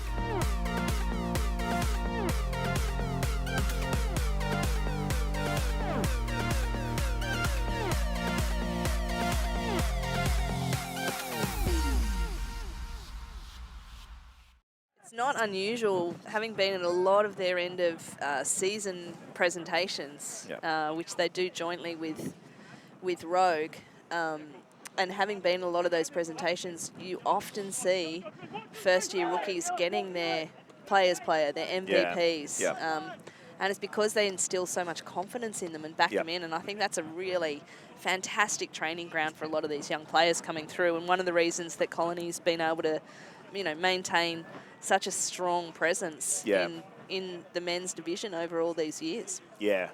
It's not unusual, having been at a lot of their end of season presentations, which they do jointly with Rogue, and having been at a lot of those presentations, you often see first-year rookies getting their players' player, their MVPs. And it's because they instill so much confidence in them and back them in. And I think that's a really fantastic training ground for a lot of these young players coming through. And one of the reasons that Colony's been able to, you know, maintain such a strong presence in the men's division over all these years. Yeah,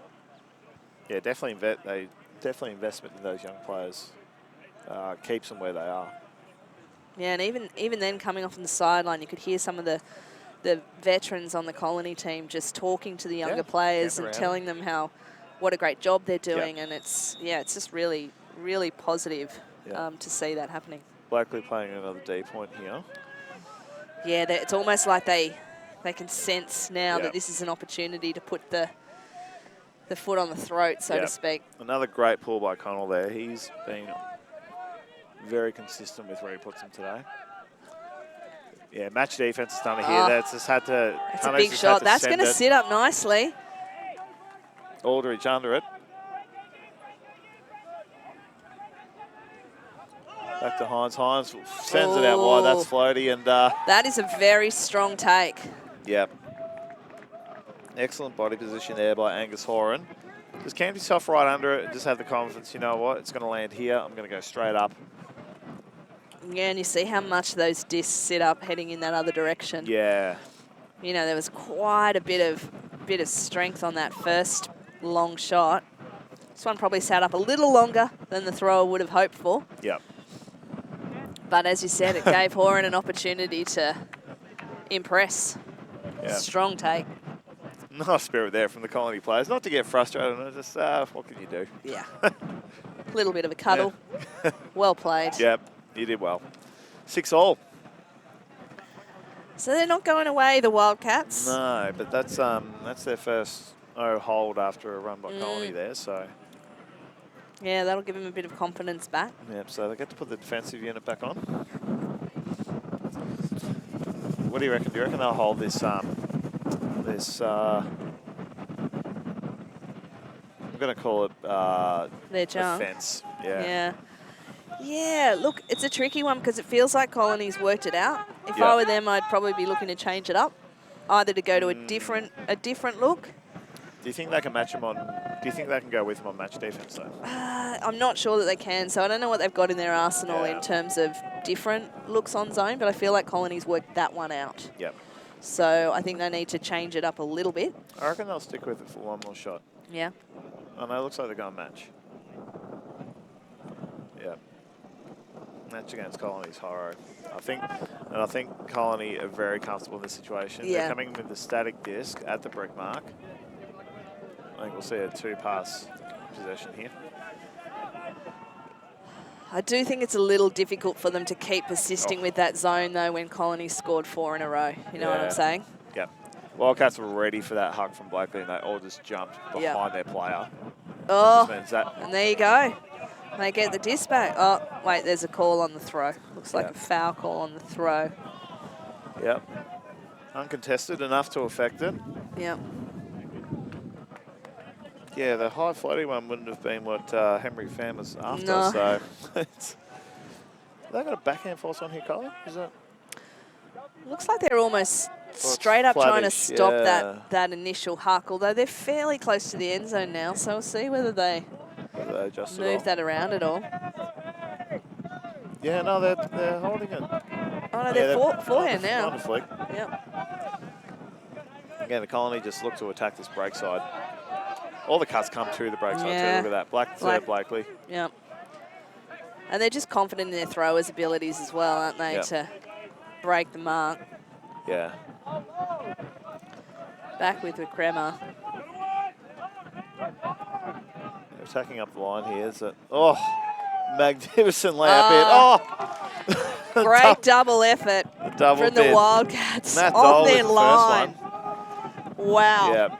definitely investment in those young players keeps them where they are. Yeah, and even then, coming off on the sideline, you could hear some of the veterans on the Colony team just talking to the younger players and telling them what a great job they're doing, and it's just really, really positive to see that happening. Blakely playing another D point here. Yeah, it's almost like they can sense now that this is an opportunity to put the foot on the throat, so to speak. Another great pull by Connell there. He's been very consistent with where he puts them today. Yeah, match defense is done here. That's just had to... That's a big shot. That's going to sit up nicely. Aldridge under it. Back to Hines. Hines sends it out wide. That's floaty. And that is a very strong take. Yep. Excellent body position there by Angus Horan. Just camp yourself right under it and just have the confidence, you know what, it's going to land here. I'm going to go straight up. Yeah, and you see how much those discs sit up heading in that other direction. Yeah. You know, there was quite a bit of strength on that first long shot. This one probably sat up a little longer than the thrower would have hoped for. Yep. But as you said, it gave Horan an opportunity to impress. Yep. Strong take. Nice spirit there from the Colony players. Not to get frustrated, just what can you do? Yeah. A little bit of a cuddle. Yeah. Well played. Yep. You did well. 6-all. So they're not going away, the Wildcats. No, but that's their first hold after a run by Colony there, so. Yeah, that'll give them a bit of confidence back. Yep, so they get to put the defensive unit back on. What do you reckon? Do you reckon they'll hold this, I'm going to call it their junk. Fence. Yeah. Yeah, look, it's a tricky one because it feels like Colony's worked it out. If I were them, I'd probably be looking to change it up, either to go to a different look. Do you think they can match them on? Do you think they can go with them on match defense though? I'm not sure that they can, so I don't know what they've got in their arsenal in terms of different looks on zone, but I feel like Colony's worked that one out. Yep. So I think they need to change it up a little bit. I reckon they'll stick with it for one more shot. Yeah. Oh no, it looks like they're going to match. Yep. Match against Colony's horror. I think Colony are very comfortable in this situation. Yeah. They're coming with the static disc at the brick mark. I think we'll see a 2-pass possession here. I do think it's a little difficult for them to keep persisting with that zone, though, when Colony scored 4 in a row. You know what I'm saying? Yep. Wildcats were ready for that hug from Blakely, and they all just jumped behind their player. Oh, and there you go. They get the disc back. Oh, wait, there's a call on the throw. Looks like a foul call on the throw. Yep. Uncontested, enough to affect it. Yep. Yeah, the high floating one wouldn't have been what Henry Pham was after, so they got a backhand force on here, Colin? Is that? Looks like they're almost straight up trying to stop that initial huck, although they're fairly close to the end zone now, so we'll see whether they move that around at all. Yeah, no, they're holding it. Oh, no, they're forehand now. On the flick. Yep. Again, the Colony just look to attack this break side. All the cuts come through the break side too. Look at that. Blakely. Yep. And they're just confident in their throwers' abilities as well, aren't they, to break the mark. Yeah. Back with the Crema. Attacking up the line here. Is it? Oh, magnificent layup in. Oh! Great double effort Double from the did. Wildcats Matt on Dole their with the line. first one. Wow. Yeah.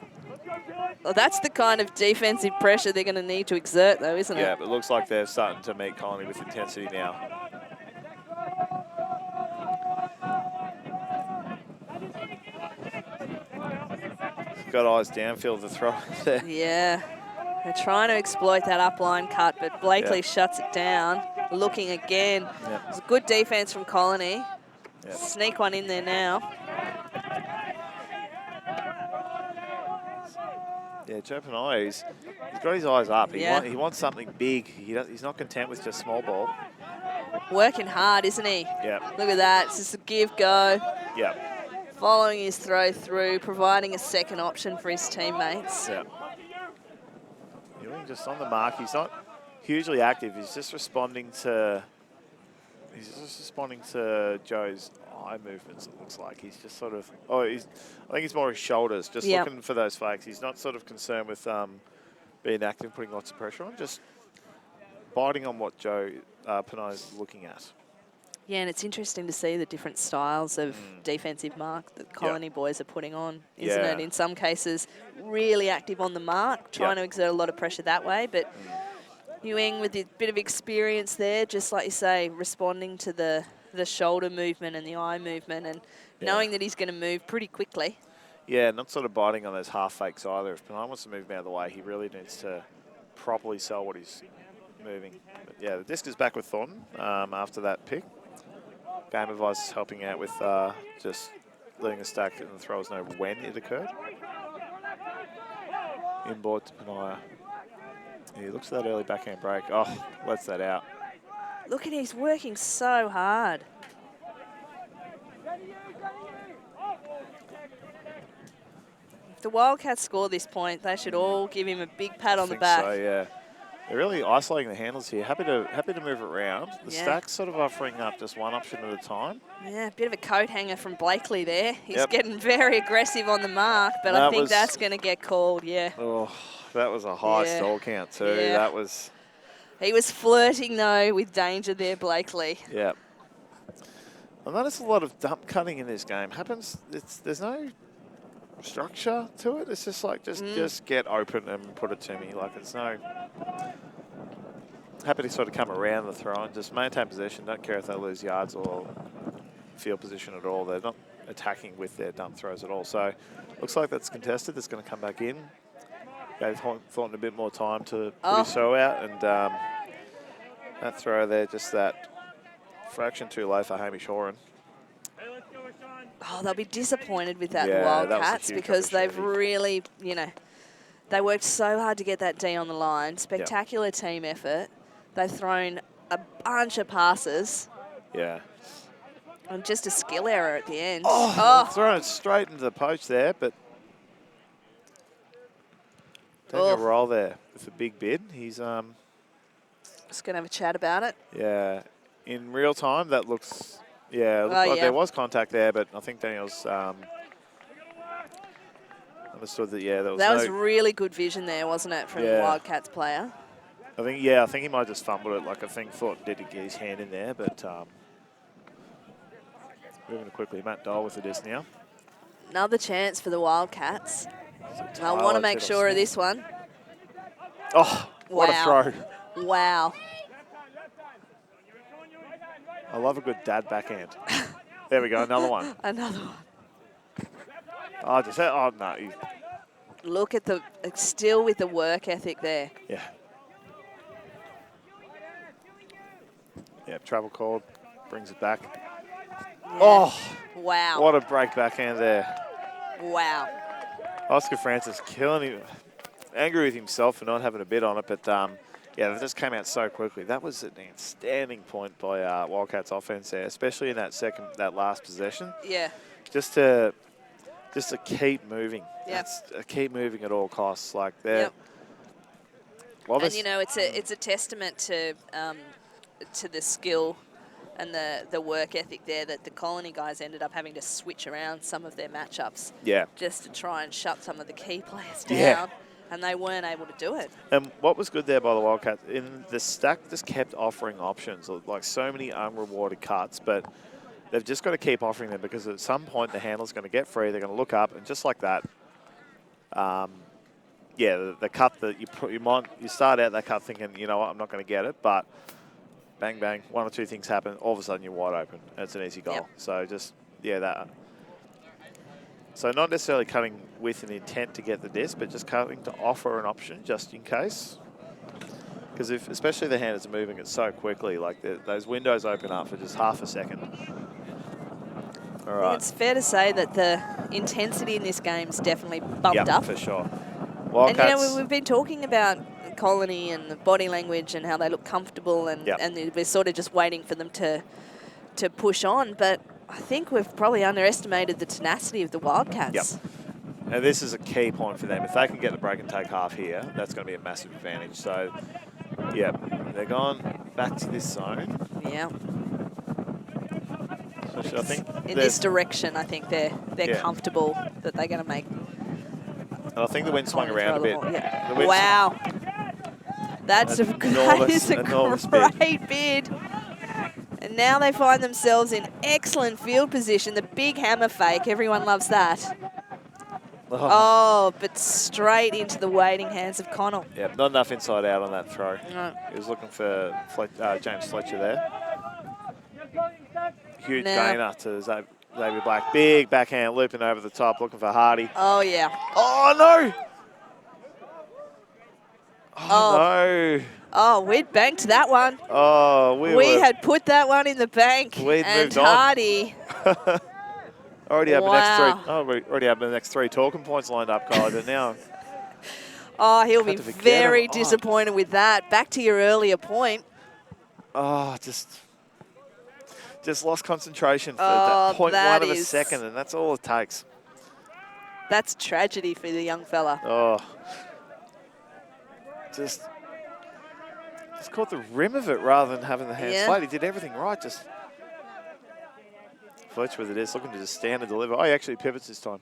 Well, that's the kind of defensive pressure they're going to need to exert, though, isn't it? Yeah, but it looks like they're starting to meet Colony with intensity now. Got eyes downfield to throw there. Yeah. They're trying to exploit that upline cut, but Blakely shuts it down. Looking again. Yep. It's a good defense from Colony. Yep. Sneak one in there now. Yeah, Joe Panay, he's got his eyes up. Yeah. He wants something big. He's not content with just small ball. Working hard, isn't he? Yeah. Look at that. It's just a give, go. Yeah. Following his throw through, providing a second option for his teammates. Yeah. Ewing just on the mark. He's not hugely active. He's just responding to Joe's eye movements, it looks like. He's just sort of, I think he's more his shoulders, just looking for those fakes. He's not sort of concerned with being active, putting lots of pressure on, just biting on what Joe Panay's looking at. Yeah, and it's interesting to see the different styles of defensive mark that Colony boys are putting on, isn't it? In some cases, really active on the mark, trying to exert a lot of pressure that way, but Ewing with a bit of experience there, just like you say, responding to the shoulder movement and the eye movement and knowing that he's going to move pretty quickly. Yeah, not sort of biting on those half fakes either. If Panay wants to move him out of the way, he really needs to properly sell what he's moving. But yeah, the disc is back with Thornton after that pick. Game advice is helping out with just letting the stack and the throwers know when it occurred. Inboard to Panay. He looks at that early backhand break. Oh, lets that out. Look at him, he's working so hard. If the Wildcats score this point, they should all give him a big pat on the back. So, yeah. They're really isolating the handles here. Happy to move it around. The stack's sort of offering up just one option at a time. Yeah, a bit of a coat hanger from Blakely there. He's getting very aggressive on the mark, but I think that's going to get called, Oh, that was a high stall count too. That was... He was flirting, though, with danger there, Blakely. Yeah. I noticed a lot of dump cutting in this game. There's no structure to it. It's just like, just get open and put it to me. Like, it's no... Happy to sort of come around the throw and just maintain possession. Don't care if they lose yards or field position at all. They're not attacking with their dump throws at all. So, looks like that's contested. It's going to come back in. Gave Thornton a bit more time to put his throw out, and that throw there, just that fraction too low for Hamish Horan. Oh, they'll be disappointed with that, the Wildcats, because they've really, they worked so hard to get that D on the line. Spectacular team effort. They've thrown a bunch of passes. Yeah. And just a skill error at the end. Thrown it straight into the poach there, but Daniel Roll there with a big bid. He's just going to have a chat about it. Yeah. In real time, that looks... Yeah, it looked like there was contact there, but I think Daniel's understood that, that was really good vision there, wasn't it, from the Wildcats player? I think he might have just fumbled it. Like, I think Thornton did get his hand in there, but moving quickly. Matt Dole with the disc now. Another chance for the Wildcats. I want to make sure of this one. Oh, what a throw. Wow. I love a good dad backhand. There we go, another one. Another one. No. Look at still with the work ethic there. Yeah. Yeah, travel called, brings it back. Yeah. Oh. Wow. What a break backhand there. Wow. Oscar Francis killing him. Angry with himself for not having a bid on it, but that just came out so quickly. That was an outstanding point by Wildcats offense there, especially in that last possession. Yeah. Just to keep moving. Yep. Keep moving at all costs. Like and it's a testament to the skill and the work ethic there that the Colony guys ended up having to switch around some of their matchups. Yeah. Just to try and shut some of the key players down. Yeah. And they weren't able to do it. And what was good there by the Wildcats, in the stack just kept offering options, like so many unrewarded cuts, but they've just got to keep offering them because at some point the handler's going to get free, they're going to look up, and just like that, yeah, the cut that you start out that cut thinking, you know what, I'm not going to get it, but bang, bang, one or two things happen, all of a sudden you're wide open, and it's an easy goal. Yep. So just, yeah, that. So not necessarily cutting with an intent to get the disc, but just cutting to offer an option just in case. Because if, especially the handers are moving it so quickly, like those windows open up for just half a second. All right. It's fair to say that the intensity in this game's definitely bumped up. For sure. Wildcats. And you know, we've been talking about Colony and the body language and how they look comfortable, and we're sort of just waiting for them to push on. But I think we've probably underestimated the tenacity of the Wildcats. Yep. And this is a key point for them. If they can get the break and take half here, that's going to be a massive advantage. So, yeah, they're gone back to this zone. Yeah. So I think in this direction, I think they're comfortable that they're going to make. And I think the wind swung around a bit. Yeah. Wow. That is a great bid. And now they find themselves in excellent field position. The big hammer fake, everyone loves that. Oh, but straight into the waiting hands of Connell. Yeah, not enough inside out on that throw. No. He was looking for James Fletcher there. Huge gainer to Xavier Black. Big backhand looping over the top, looking for Hardy. Oh, yeah. Oh, no! Oh, no. Oh, we'd banked that one. Oh, we had put that one in the bank. We'd and moved on. Hardy. already have we already have the next three talking points lined up, guys, and now. Oh, he'll be very disappointed with that. Back to your earlier point. Oh, just lost concentration for that 0.1 of a second, and that's all it takes. That's tragedy for the young fella. Oh. Just caught the rim of it rather than having the hands flat. He did everything right. Just Fletcher with it is looking to just stand and deliver. Oh, he actually pivots this time.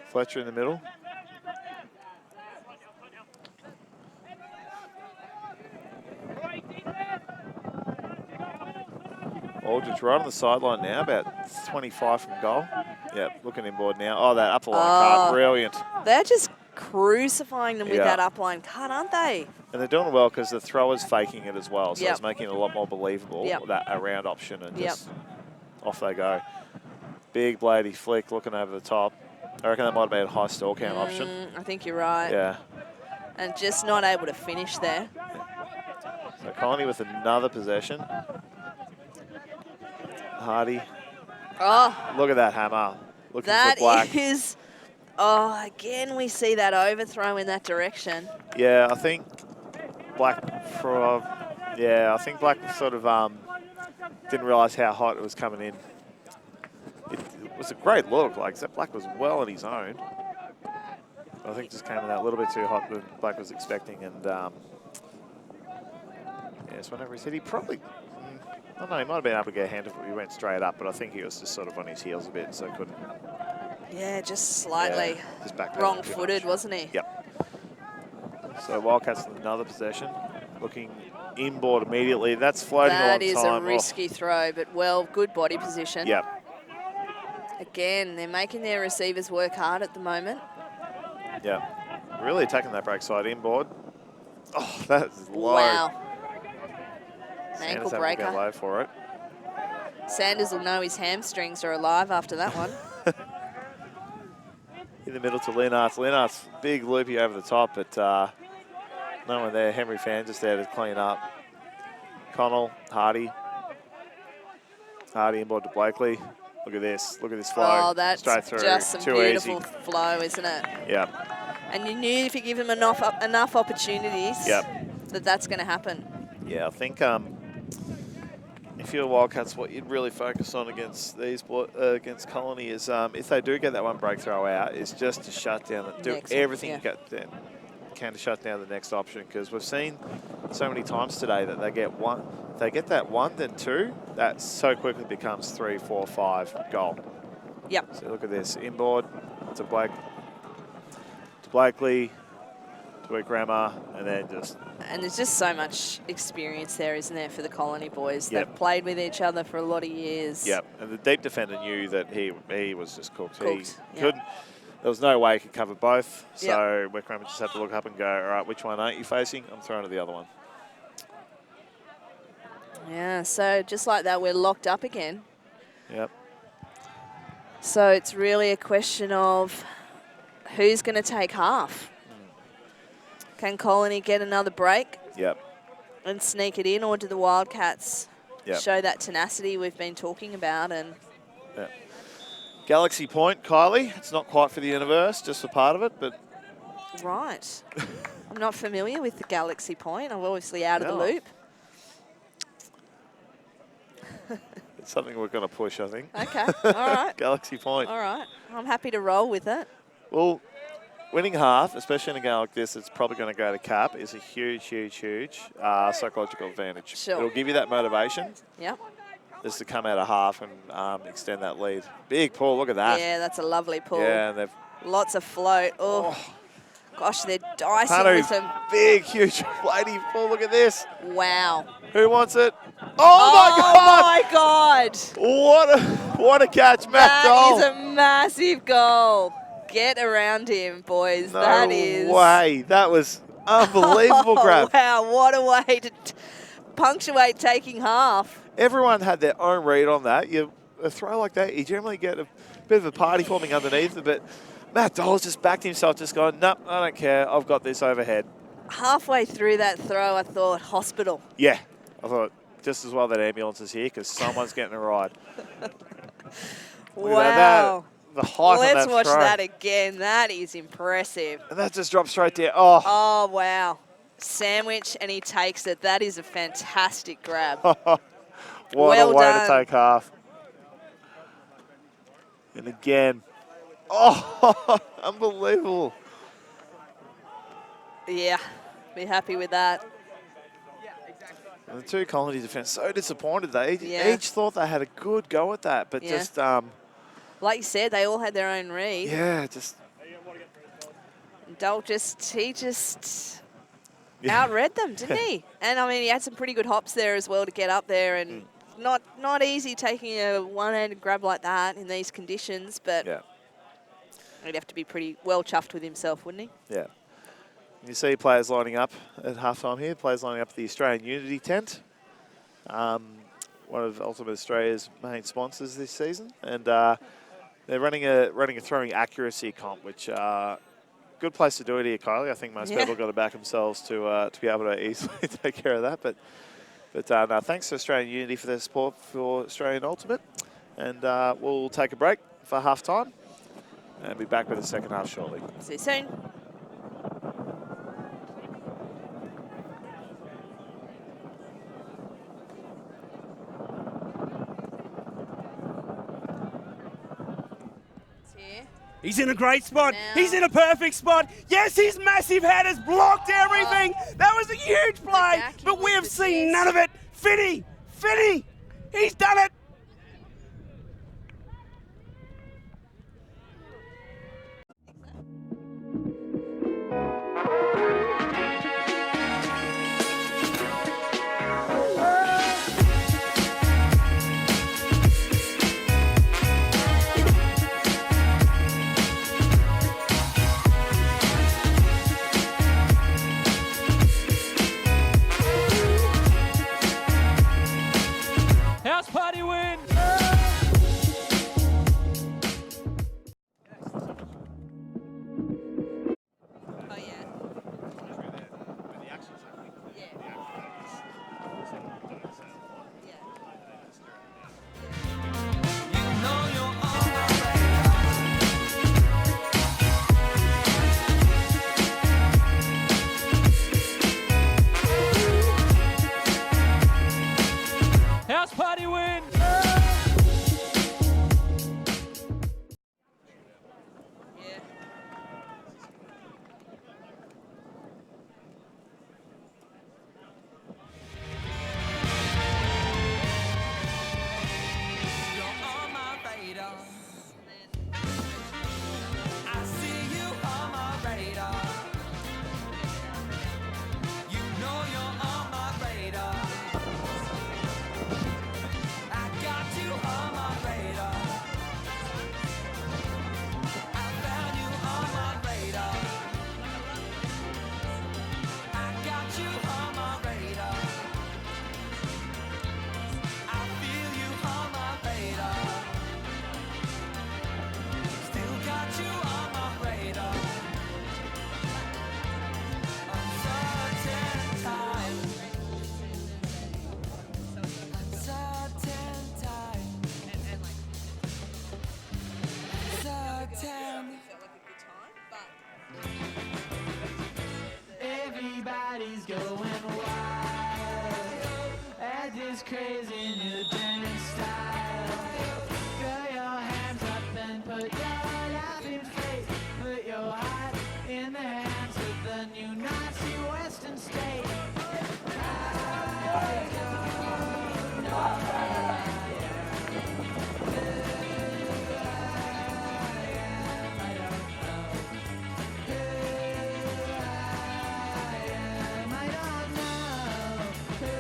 Fletcher in the middle. Aldridge right on the sideline now, about 25 from goal. Yeah, looking inboard now. Oh, that upper line cut, brilliant. They're just crucifying them with that upline cut, aren't they? And they're doing it well because the thrower's faking it as well, so it's making it a lot more believable, that around option, and just off they go. Big bladey flick looking over the top. I reckon that might have been a high stall count option. I think you're right. Yeah. And just not able to finish there. So Colony with another possession. Hardy. Oh. Look at that hammer. Looking for Black. That is... Oh, again, we see that overthrow in that direction. Yeah, I think Black sort of didn't realise how hot it was coming in. It was a great look. Like, Black was well on his own. I think just came in that a little bit too hot than Black was expecting. And, yes, whenever he said he probably... I don't know, he might have been able to get a hand if he went straight up, but I think he was just sort of on his heels a bit, so couldn't... Yeah, just slightly wrong-footed, wasn't he? Yep. So Wildcats with another possession, looking inboard immediately. That's floating a long time. That is a risky throw, but good body position. Yep. Again, they're making their receivers work hard at the moment. Yeah. Really attacking that break side inboard. Oh, that's low. Wow. An ankle breaker. Go low for it. Sanders will know his hamstrings are alive after that one. In the middle to Lienarts. Lienarts, big loopy over the top, but no one there. Henry Fan just there to clean up. Connell, Hardy. Hardy inboard to Blakely. Look at this. Look at this flow. Oh, that's straight through. Just some Too beautiful easy. flow, isn't it? Yeah. And you knew if you give him enough opportunities that's going to happen. Yeah, I think if you're Wildcats, what you'd really focus on against against Colony is if they do get that one break throw out, is just to shut down, do everything you can to shut down the next option, because we've seen so many times today that they get one. If they get that one, then two, that so quickly becomes 3, 4, 5 goal. Yep. So look at this inboard to Blakely, to Wickrammer, and then just. And there's just so much experience there, isn't there, for the Colony boys? Yep. They've played with each other for a lot of years. Yep, and the deep defender knew that he was just cooked. He Yep. couldn't. There was no way he could cover both. So Wickrammer just had to look up and go, all right, which one aren't you facing? I'm throwing to the other one. Yeah, so just like that, we're locked up again. Yep. So it's really a question of who's going to take half. Can Colony get another break? Yep. And sneak it in, or do the Wildcats Yep. show that tenacity we've been talking about? And Yep. Galaxy Point, Kylie. It's not quite for the universe, just for part of it, but. right. I'm not familiar with the Galaxy Point. I'm obviously out of the loop. It's something we're going to push, I think. Okay, all right. Galaxy Point. All right. I'm happy to roll with it. Well, winning half, especially in a game like this, it's probably going to go to cap, is a huge, huge, huge psychological advantage. Sure. It'll give you that motivation. Yep. Just to come out of half and extend that lead. Big pull, look at that. Yeah, that's a lovely pull. Yeah, and they've. Lots of float. Oh, gosh, they're dicing Panu's with them. big, huge lady pull, look at this. Wow. Who wants it? Oh, my God. What a catch, Matt Dole. That is a massive goal. Get around him, boys. No that is. way. That was unbelievable grab. Wow, what a way to punctuate taking half. Everyone had their own read on that. A throw like that, you generally get a bit of a party forming underneath it, but Matt Dole's just backed himself, just going, nope, I don't care. I've got this overhead. Halfway through that throw, I thought, hospital. Yeah. I thought, just as well that ambulance is here, because someone's getting a ride. Wow. The height of that Let's watch throw. that again. That is impressive. And that just dropped straight there. Oh. Oh, wow. Sandwich, and he takes it. That is a fantastic grab. What well a way done. to take half. And again. Oh, unbelievable. Yeah, be happy with that. And the two Colony defence so disappointed. They Yeah. each thought they had a good go at that, but Yeah. just Like you said, they all had their own read. yeah, just Dole he just outread them, didn't he? And I mean, he had some pretty good hops there as well to get up there, and not easy taking a one-handed grab like that in these conditions, but yeah. he'd have to be pretty well chuffed with himself, wouldn't he? Yeah. You see players lining up at halftime here, players lining up at the Australian Unity tent, one of Ultimate Australia's main sponsors this season, and they're running a throwing accuracy comp, which good place to do it here, Kylie. I think most people got to back themselves to be able to easily take care of that. But no, thanks to Australian Unity for their support for Australian Ultimate, and we'll take a break for halftime and be back with the second half shortly. See you soon. He's in a great spot. Now. He's in a perfect spot. Yes, his massive head has blocked everything. That was a huge play, but we have seen none of it. Finney, he's done it. House party crazy new dance style. Throw your hands up and put your laughing face. Put your heart in the hands of the new Nazi Western state. I don't know who I am. Who I am, I don't know. Who I am, I don't know. Who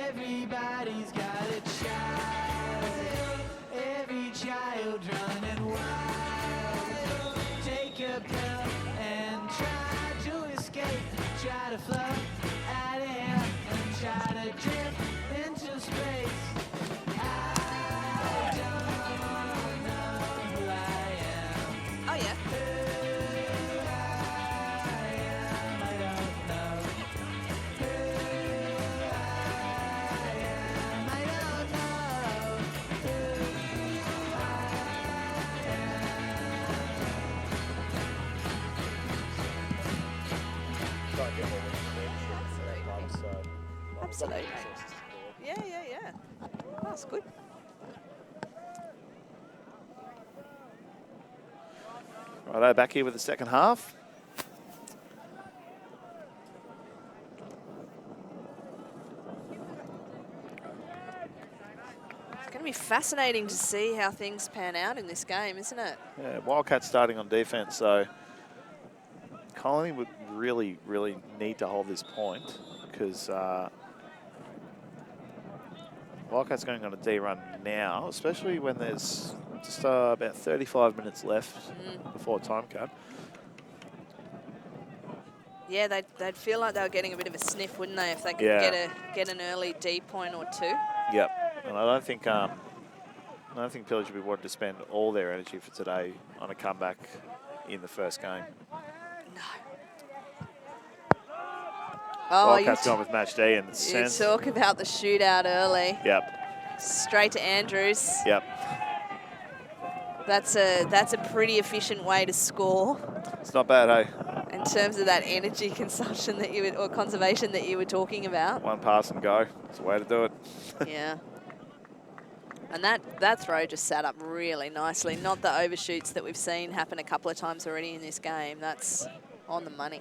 Everybody's got a child, every child running wild. Take a pill and try to escape, try to float out of here and try to drift into space. I don't know who I am. Oh, yeah. Who I am, I don't know. Absolutely. Yeah. Oh, that's good. Righto, back here with the second half. It's going to be fascinating to see how things pan out in this game, isn't it? Yeah, Wildcats starting on defense, so Colony would really, really need to hold this point because Wildcats going on a D run now, especially when there's just about 35 minutes left before time cap. Yeah, they'd feel like they were getting a bit of a sniff, wouldn't they, if they could get an early D point or two? Yep, and I don't think Pillage would be wanting to spend all their energy for today on a comeback in the first game. No. Oh, Wildcats going with match D in the you sense. talk about the shootout early. Yep. Straight to Andrews. Yep. That's a pretty efficient way to score. It's not bad, hey? In terms of that energy consumption that or conservation that you were talking about. One pass and go. It's the way to do it. Yeah. And that throw just sat up really nicely. Not the overshoots that we've seen happen a couple of times already in this game. That's on the money.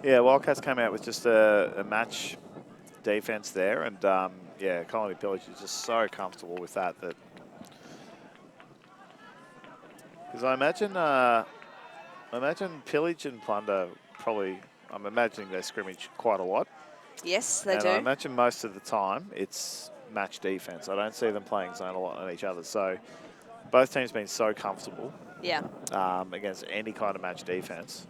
Yeah, Wildcats came out with just a match defense there, and yeah, Colony Pillage is just so comfortable with that. Because I imagine Pillage and Plunder probably, I'm imagining they scrimmage quite a lot. Yes, they and do. I imagine most of the time it's match defense. I don't see them playing zone a lot on each other. So both teams been so comfortable against any kind of match defense.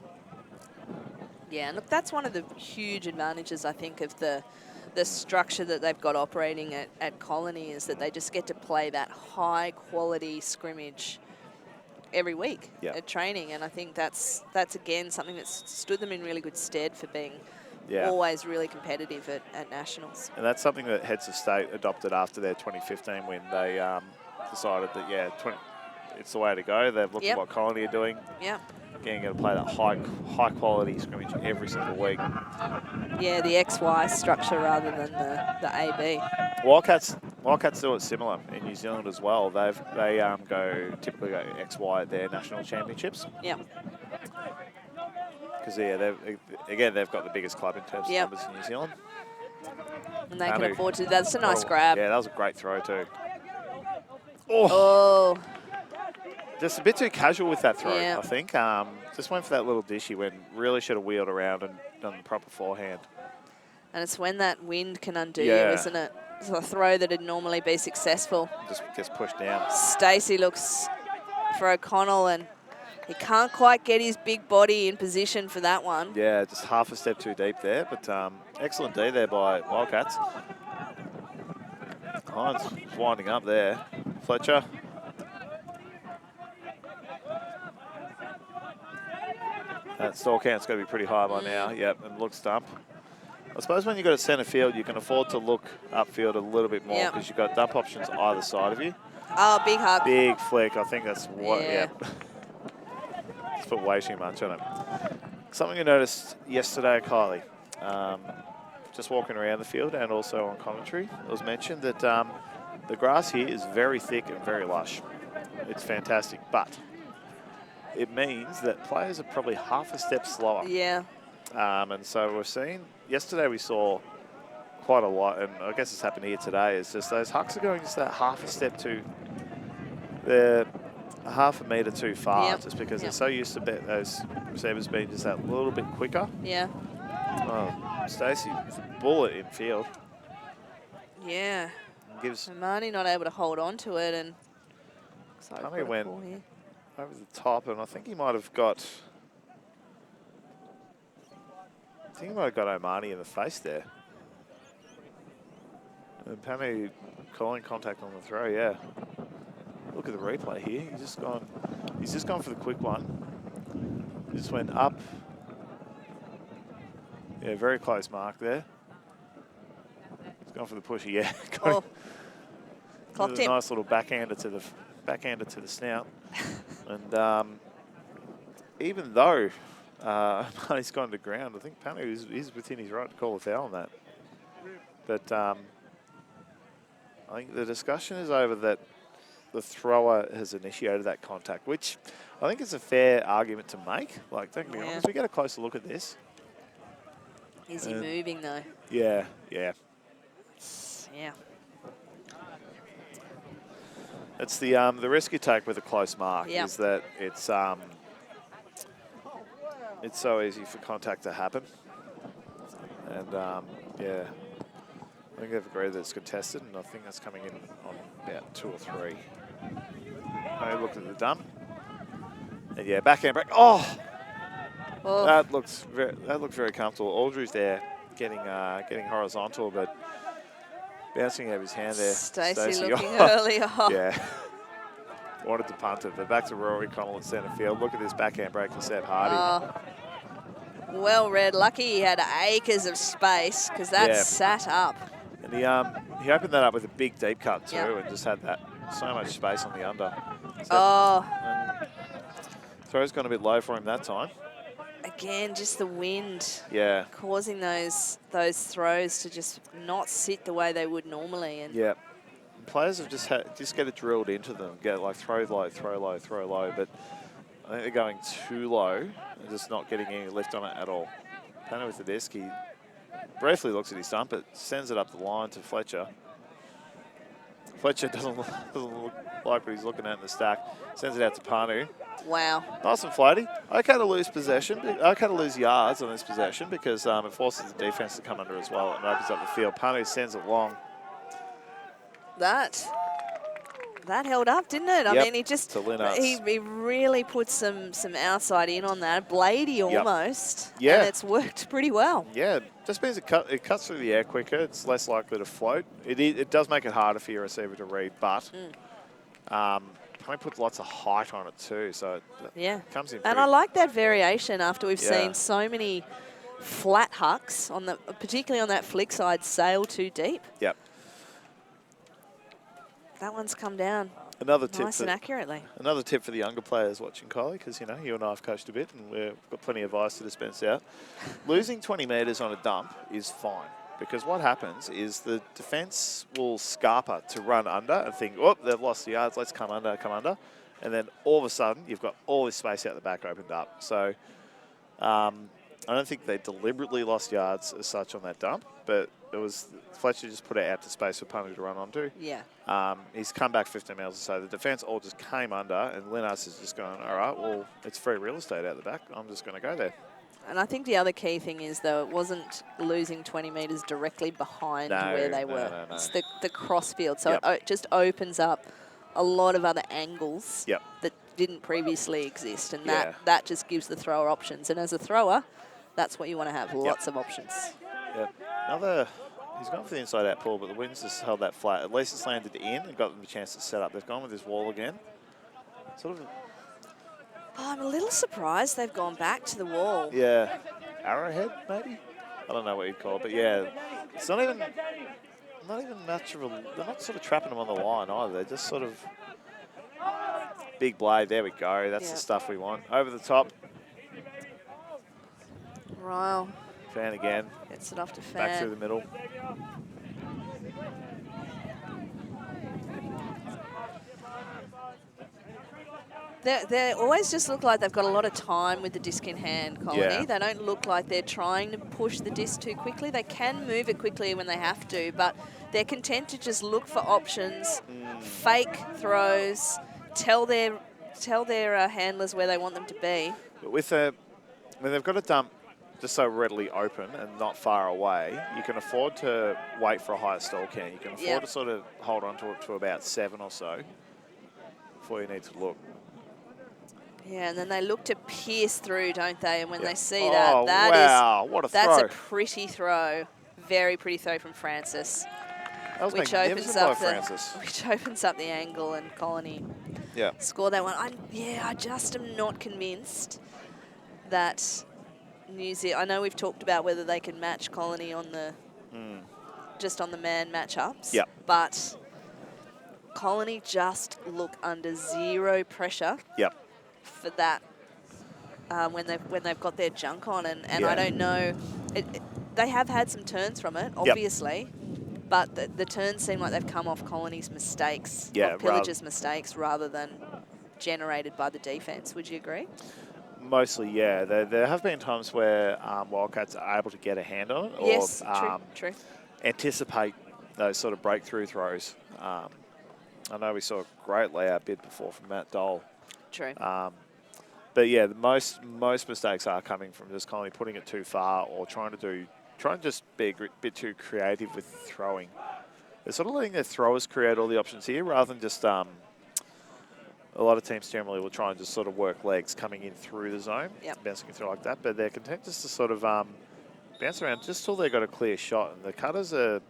Yeah, and look, that's one of the huge advantages, I think, of the structure that they've got operating at Colony, is that they just get to play that high-quality scrimmage every week at training. And I think that's again, something that's stood them in really good stead for being always really competitive at Nationals. And that's something that Heads of State adopted after their 2015 win. They decided that, it's the way to go. They've looked at what Colony are doing. Yeah. Getting to play that high quality scrimmage every single week. Yeah, the XY structure rather than the AB. Wildcats do it similar in New Zealand as well. They typically go XY at their national championships. Yeah. Because they've got the biggest club in terms of numbers in New Zealand. And they can afford to. That's a nice grab. Yeah, that was a great throw too. Oh. Just a bit too casual with that throw, Yeah. I think. Just went for that little dishy when really should have wheeled around and done the proper forehand. And it's when that wind can undo you, isn't it? It's a throw that would normally be successful. Just gets pushed down. Stacey looks for O'Connell, and he can't quite get his big body in position for that one. Yeah, just half a step too deep there, but excellent D there by Wildcats. Hines winding up there. Fletcher. That stall count's got to be pretty high by now. Yep, and look stump. I suppose when you got a centre field, you can afford to look upfield a little bit more because you've got dump options either side of you. Oh, big hug. Big flick. I think that's what. Yeah. It's put way too much on it. Something I noticed yesterday, Kylie, just walking around the field and also on commentary, it was mentioned that the grass here is very thick and very lush. It's fantastic, but it means that players are probably half a step slower. Yeah. And so we've seen, yesterday we saw quite a lot, and I guess it's happened here today, is just those hucks are going just that half a step too, they're half a metre too far, just because they're so used to those receivers being just that little bit quicker. Yeah. Oh, Stacey, bullet in field. Yeah. Gives Marnie not able to hold on to it, and Tommy went over the top, and I think he might have got, Omani in the face there. And Panu calling contact on the throw, yeah. Look at the replay here. He's just gone for the quick one. He just went up. Yeah, very close mark there. He's gone for the pushy, yeah. Clocked him. Nice little backhander to the snout. And even though he's gone to ground, I think Panu is within his right to call a foul on that. But I think the discussion is over that the thrower has initiated that contact, which I think is a fair argument to make. Like, don't get me wrong, as we get a closer look at this. Is he moving though? Yeah, yeah. Yeah. It's the risk you take with a close mark is that it's so easy for contact to happen, and yeah, I think they've agreed that it's contested, and I think that's coming in on about 2 or 3. I looked at the dump, and yeah, backhand break. Oh, that looks very comfortable. Aldridge there getting horizontal, but bouncing out of his hand there. Stacey looking early. Yeah. Wanted to punt it, but back to Rory Connell at centre field. Look at this backhand break for Seb Hardy. Well read. Lucky he had acres of space because that sat up. And he opened that up with a big deep cut too, and just had that so much space on the under. So throw's gone a bit low for him that time. Again, just the wind. Yeah. Causing those throws to just not sit the way they would normally. And yeah. Players have just get it drilled into them. Get like throw low, throw low, throw low. But I think they're going too low and just not getting any lift on it at all. Panu with the disc, he briefly looks at his stump, but sends it up the line to Fletcher. Fletcher doesn't look like what he's looking at in the stack. Sends it out to Panu. Wow. Nice and floaty. Okay to lose possession. Okay to lose yards on this possession because it forces the defense to come under as well and opens up the field. Panu sends it long. That held up, didn't it? I mean, he just he really put some outside in on that, bladey almost. Yeah, and it's worked pretty well. Yeah, just means it cuts through the air quicker. It's less likely to float. It does make it harder for your receiver to read, but Panu puts lots of height on it too, so it comes in. And I like that variation after we've seen so many flat hucks on particularly on that flick side, sail too deep. Yep. That one's come down another tip nice and accurately. Another tip for the younger players watching, Kylie, because, you know, you and I have coached a bit and we've got plenty of advice to dispense out. Losing 20 metres on a dump is fine because what happens is the defence will scarper to run under and think, oh, they've lost the yards, let's come under. And then all of a sudden, you've got all this space out the back opened up. So I don't think they deliberately lost yards as such on that dump, but it was Fletcher just put it out to space for Panu to run onto. Yeah. He's come back 15 metres or so. The defence all just came under, and Linus is just going, all right, well, it's free real estate out the back. I'm just going to go there. And I think the other key thing is, though, it wasn't losing 20 metres directly behind where they were. No. It's the cross field. So it just opens up a lot of other angles that didn't previously exist. And that just gives the thrower options. And as a thrower, that's what you want to have, lots of options. Yep. He's gone for the inside out pull, but the wind's just held that flat. At least it's landed in and got them a chance to set up. They've gone with this wall again. Sort of Oh, I'm a little surprised they've gone back to the wall. Yeah. Arrowhead, maybe? I don't know what you'd call it, but yeah. It's not even much of a... They're not sort of trapping them on the line either. They're just sort of... Big blade, there we go. That's the stuff we want. Over the top. Ryle. Fan again. Gets it off to Fan. Back through the middle. They always just look like they've got a lot of time with the disc in hand, Colony. Yeah. They don't look like they're trying to push the disc too quickly. They can move it quickly when they have to, but they're content to just look for options, fake throws, tell their handlers where they want them to be. But when they've got a dump just so readily open and not far away, you can afford to wait for a higher stall count. You can afford to sort of hold on to it to about 7 or so before you need to look. Yeah, and then they look to pierce through, don't they? And when they see what a that's throw. a pretty throw. Very pretty throw from Francis. That was which magnificent by Francis. Which opens up the angle, and Colony score that one. I just am not convinced that New Zealand... I know we've talked about whether they can match Colony on the just on the man matchups. Yep. But Colony just look under zero pressure. Yep. For that, when they've got their junk on, and I don't know, they have had some turns from it, obviously, but the turns seem like they've come off Colony's mistakes, off Pillage's mistakes, rather than generated by the defence. Would you agree? Mostly, yeah. There have been times where Wildcats are able to get a hand on it, or yes, true. anticipate those sort of breakthrough throws. I know we saw a great layout bid before from Matt Dole. True. But yeah, the most mistakes are coming from just kind of putting it too far, or trying to just be a bit too creative with throwing. They're sort of letting their throwers create all the options here, rather than just a lot of teams generally will try and just sort of work legs coming in through the zone, bouncing through like that. But they're content just to sort of bounce around just till they've got a clear shot, and the cutters are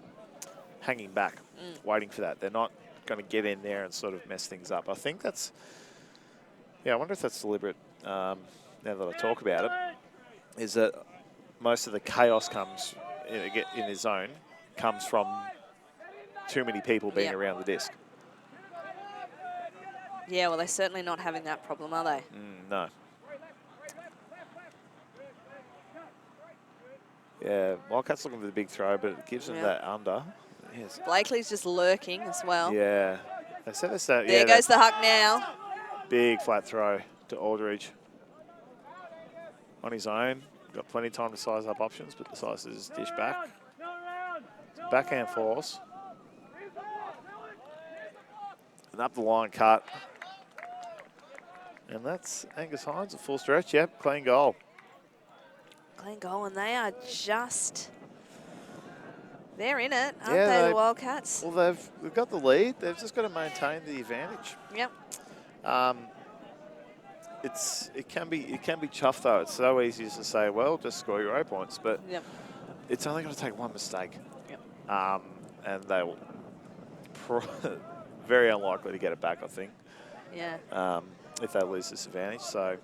hanging back, waiting for that. They're not going to get in there and sort of mess things up. I think that's... Yeah, I wonder if that's deliberate, now that I talk about it, is that most of the chaos comes in the zone comes from too many people being around the disc. Yeah, well, they're certainly not having that problem, are they? No. Yeah, Wildcats looking for the big throw, but it gives them that under. Yes. Blakely's just lurking as well. Yeah. They said this, there goes the huck now. Big flat throw to Aldridge. On his own. Got plenty of time to size up options, but decides to just dish back. Backhand force. And up the line cut. And that's Angus Hines, a full stretch. Yep, clean goal. Clean goal, and they are just... They're in it, aren't they, the Wildcats? Well, they've got the lead. They've just got to maintain the advantage. Yep. It can be tough though. It's so easy to say, well, just score your 8 points, but it's only going to take one mistake, and they will very unlikely to get it back, I think. Yeah. If they lose this advantage, so.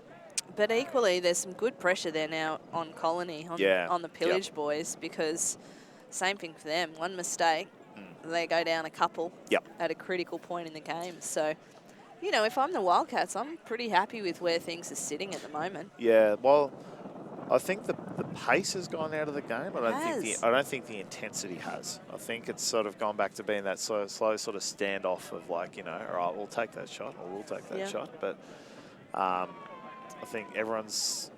But equally, there's some good pressure there now on Colony, on the Pillage boys, because same thing for them. One mistake, they go down a couple at a critical point in the game. So, you know, if I'm the Wildcats, I'm pretty happy with where things are sitting at the moment. Yeah, well, I think the pace has gone out of the game. I don't think the intensity has. I think it's sort of gone back to being that slow sort of standoff of like, you know, all right, we'll take that shot or we'll take that shot. But I think everyone's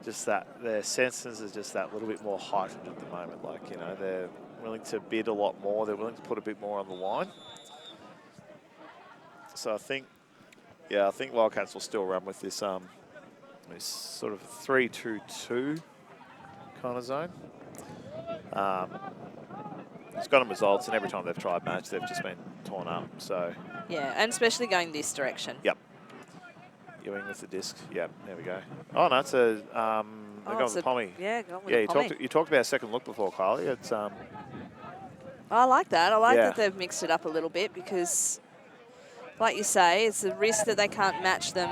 just their senses are just that little bit more heightened at the moment. Like, you know, they're willing to bid a lot more. They're willing to put a bit more on the line. So I think Wildcats will still run with this sort of 3-2-2 kind of zone. It's got them results, and every time they've tried match, they've just been torn up. So yeah, and especially going this direction. Yep. Ewing with the disc. Yep, there we go. Oh no, it's a they've gone with the Pommy. Yeah, gone with the Pommy. You talked about a second look before, Kylie. It's I like that. I like that they've mixed it up a little bit because, like you say, it's a risk that they can't match them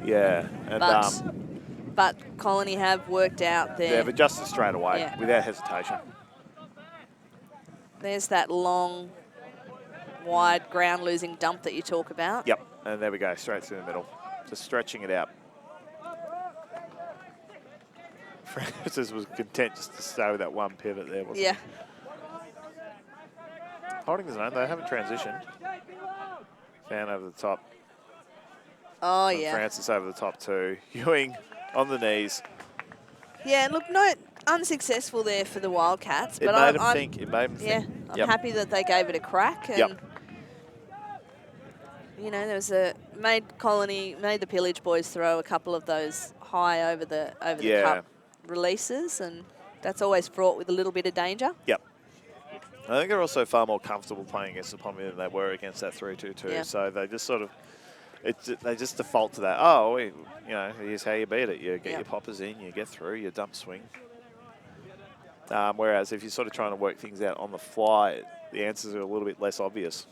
Yeah. And, but Colony have worked out there. they've adjusted straight away without hesitation. There's that long, wide ground-losing dump that you talk about. Yep. And there we go, straight through the middle. Just stretching it out. Francis was content just to stay with that one pivot there, wasn't he? Holding his own, they haven't transitioned. Fan over the top. Oh, and yeah. Francis over the top too. Ewing on the knees. Yeah, and look, not unsuccessful there for the Wildcats. It but made him think. It made him think. Yeah, I'm happy that they gave it a crack. And, you know, there was made the Pillage boys throw a couple of those high over the cup releases, and that's always fraught with a little bit of danger. Yep. I think they're also far more comfortable playing against the Pommy than they were against that 3-2-2. Yeah. So they just sort of, they just default to that. Oh, you know, here's how you beat it. You get your poppers in, you get through, you dump swing. Whereas if you're sort of trying to work things out on the fly, the answers are a little bit less obvious.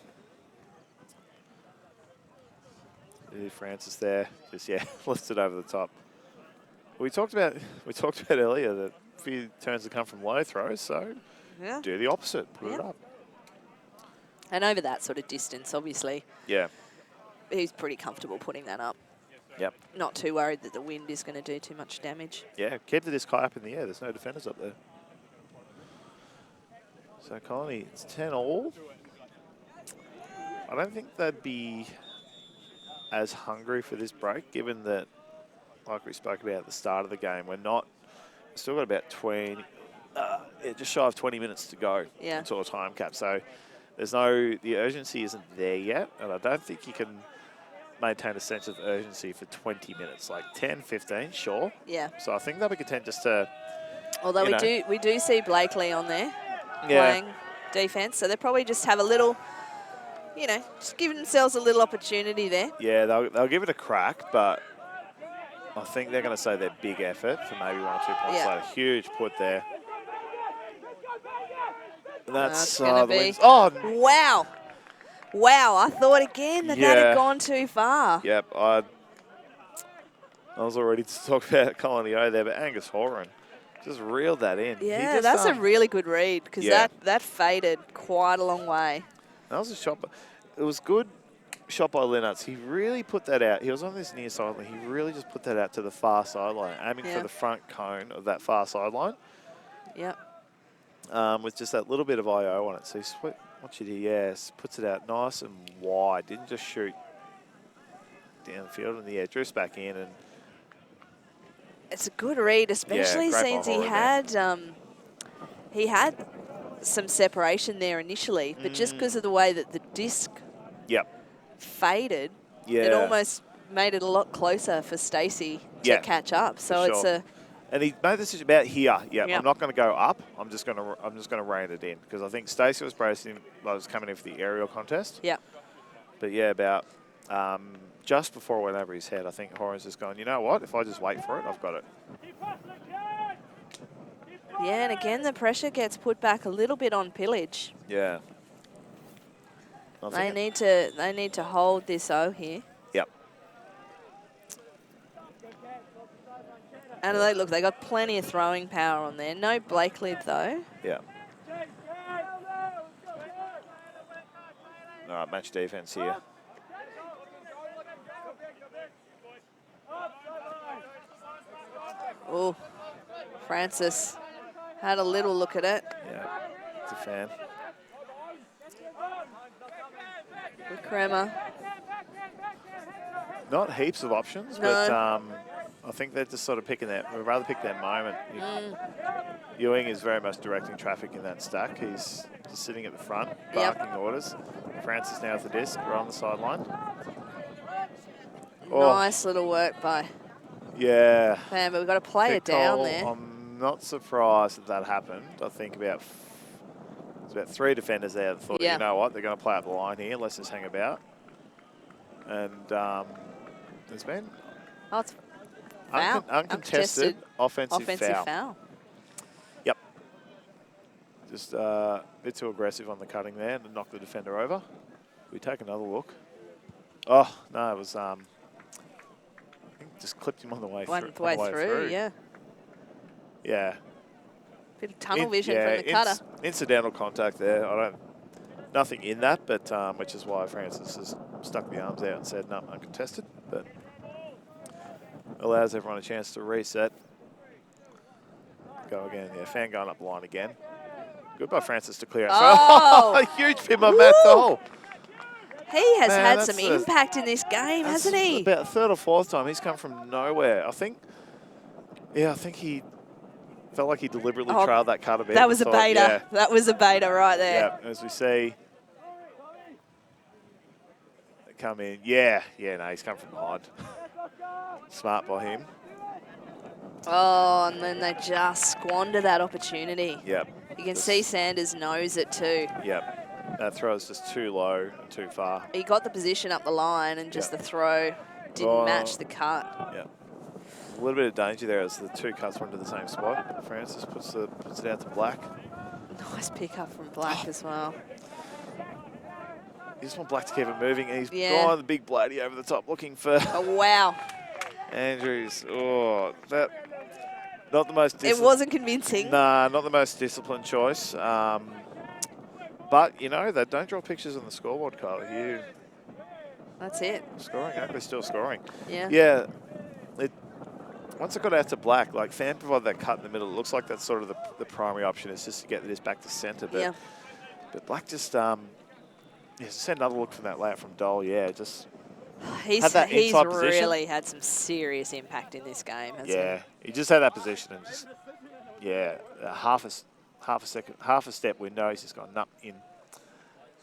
Francis there, just lifted over the top. We talked about earlier that a few turns to come from low throws, so do the opposite, put it up. And over that sort of distance, obviously. Yeah. He's pretty comfortable putting that up. Yep. Not too worried that the wind is going to do too much damage. Yeah, keep the disc high up in the air. There's no defenders up there. So Colony, it's 10-all. I don't think they'd be as hungry for this break, given that, like we spoke about at the start of the game, we've still got about just shy of 20 minutes to go until a time cap. So the urgency isn't there yet, and I don't think you can maintain a sense of urgency for 20 minutes, like 10, 15, sure. Yeah. So I think they'll be content just to, although we do see Blakely on there playing defence, so they probably just have a little, you know, just giving themselves a little opportunity there. Yeah, they'll give it a crack, but I think they're going to say their big effort for maybe 1 or 2 points later. Huge put there. That's going to be. Oh, wow. Wow, I thought again that had gone too far. Yep, I was all ready to talk about Colony O there, but Angus Horan just reeled that in. Yeah, that's a really good read, because that faded quite a long way. That was a shot. It was good shot by Lennox. He really put that out. He was on this near sideline. He really just put that out to the far sideline, aiming for the front cone of that far sideline. Yep. With just that little bit of IO on it. So watch it here, puts it out nice and wide. Didn't just shoot down the field in the air. Drifts back in, and it's a good read, especially since he had some separation there initially, but just because of the way that the disc faded, it almost made it a lot closer for Stacey to catch up. So it's a. And he made this about here. I'm not going to go up. I'm just going to rein it in, because I think Stacey was bracing. I was coming in for the aerial contest. Yeah. But about just before it went over his head, I think Horan's just gone, you know what? If I just wait for it, I've got it. Yeah, and again, the pressure gets put back a little bit on Pillage. Yeah. They need to hold this O here. Yep. And they got plenty of throwing power on there. No Blakely though. Yeah. All right, match defense here. Oh, Francis had a little look at it. Yeah, it's a fan. With Kremer. Not heaps of options, but I think they're just sort of picking that. We'd rather pick their moment. Ewing is very much directing traffic in that stack. He's just sitting at the front, barking orders. Francis now with the disc. We're on the sideline. Nice little work by. Yeah. Man, but we've got to play it down there. I'm not surprised that happened. I think there's about 3 defenders there that thought, you know what, they're going to play up the line here. Let's just hang about. And there's been it's uncontested offensive foul. Yep. Just a bit too aggressive on the cutting there to knock the defender over. We take another look. Oh, no, it was I think just clipped him on the way, One way through, yeah. Yeah. Bit of tunnel vision from the cutter. Incidental contact there. Nothing in that, but which is why Francis has stuck the arms out and said, no, uncontested, but allows everyone a chance to reset. Go again, yeah, fan going up the line again. Good by Francis to clear it. Oh! A huge pin by Matt Dole. He has had some impact in this game, hasn't he? About third or fourth time he's come from nowhere. I think he felt like he deliberately trailed that cut a bit. That was a beta. Yeah. That was a beta right there. Yeah, as we see. They come in. Yeah, no, he's come from behind. Smart by him. Oh, and then they just squander that opportunity. Yep. You can see Sanders knows it too. Yep. That throw is just too low and too far. He got the position up the line and just the throw didn't match the cut. Yep. A little bit of danger there as the two cuts went to the same spot. Francis puts it out to Black. Nice pick up from Black as well. You just want Black to keep it moving. And he's gone the big Bladey over the top looking for... Oh, wow. Andrews. Oh, that... Not the most... It wasn't convincing. Nah, not the most disciplined choice. But, you know, they don't draw pictures on the scoreboard, Carl. That's it. Scoring, actually still scoring. Yeah. Yeah. Once it got out to Black, like, Fan provided that cut in the middle. It looks like that's sort of the primary option is just to get this back to centre. But, but Black just, send another look from that layout from Dole. Yeah, just... He's really had some serious impact in this game, hasn't he? He just had that position and just, half a step window. He's just gone in.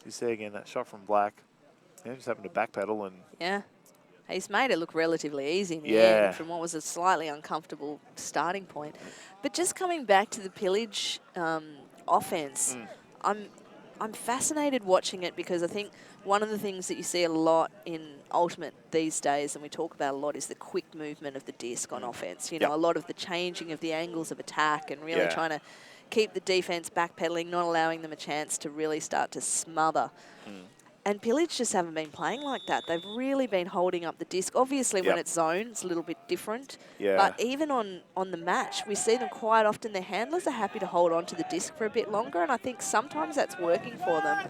You see again that shot from Black. Yeah, just happened to backpedal and. Yeah, he's made it look relatively easy in the end from what was a slightly uncomfortable starting point. But just coming back to the Pillage offense, I'm fascinated watching it because I think one of the things that you see a lot in Ultimate these days, and we talk about a lot, is the quick movement of the disc on offense. You know, a lot of the changing of the angles of attack and really trying to keep the defense backpedaling, not allowing them a chance to really start to smother. And Pillage just haven't been playing like that. They've really been holding up the disc. Obviously, when it's zone, it's a little bit different. But even on the match, we see them quite often. Their handlers are happy to hold on to the disc for a bit longer, and I think sometimes that's working for them.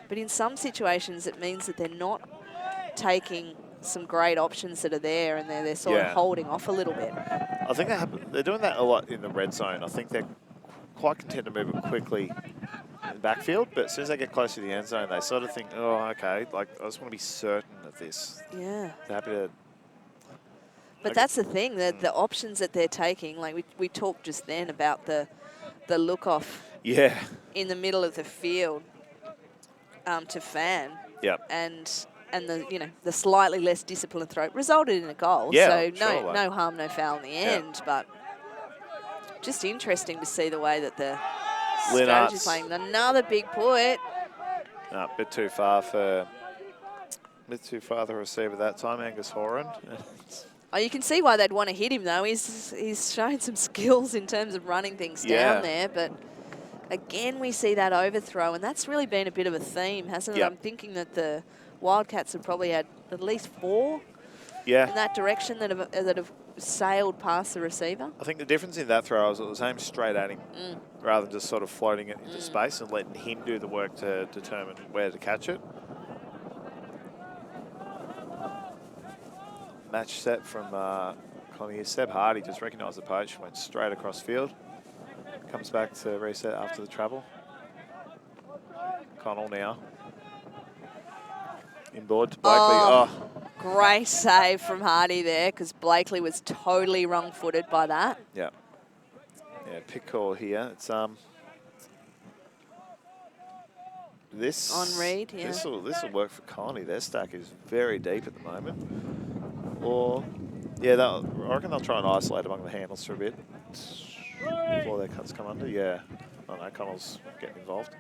But in some situations, it means that they're not taking some great options that are there, and they're sort of holding off a little bit. I think they're doing that a lot in the red zone. I think they're quite content to move it quickly in the backfield, but as soon as they get close to the end zone, they sort of think, oh, okay, like, I just want to be certain of this. Yeah. They're happy to... But that's the thing, that the options that they're taking, like we talked just then about the look-off in the middle of the field to Fan. And the slightly less disciplined throw resulted in a goal. So no harm, no foul in the end. But just interesting to see the way that the strategy's playing. Another big put. A bit too far for the receiver that time, Angus Horan. Oh, you can see why they'd want to hit him though. He's shown some skills in terms of running things down there, but again we see that overthrow, and that's really been a bit of a theme, hasn't it? I'm thinking that the Wildcats have probably had at least 4 in that direction that have sailed past the receiver. I think the difference in that throw is it was aimed straight at him rather than just sort of floating it into space and letting him do the work to determine where to catch it. Match set from Connie. Seb Hardy just recognised the poach, went straight across field. Comes back to reset after the travel. Connell now. Inboard to Blakely. Great save from Hardy there, because Blakely was totally wrong-footed by that. Yeah, pick call here. It's this on Reed. This will work for Connie. Their stack is very deep at the moment. Or I reckon they'll try and isolate among the handles for a bit before their cuts come under. Oh no, Connell's getting involved.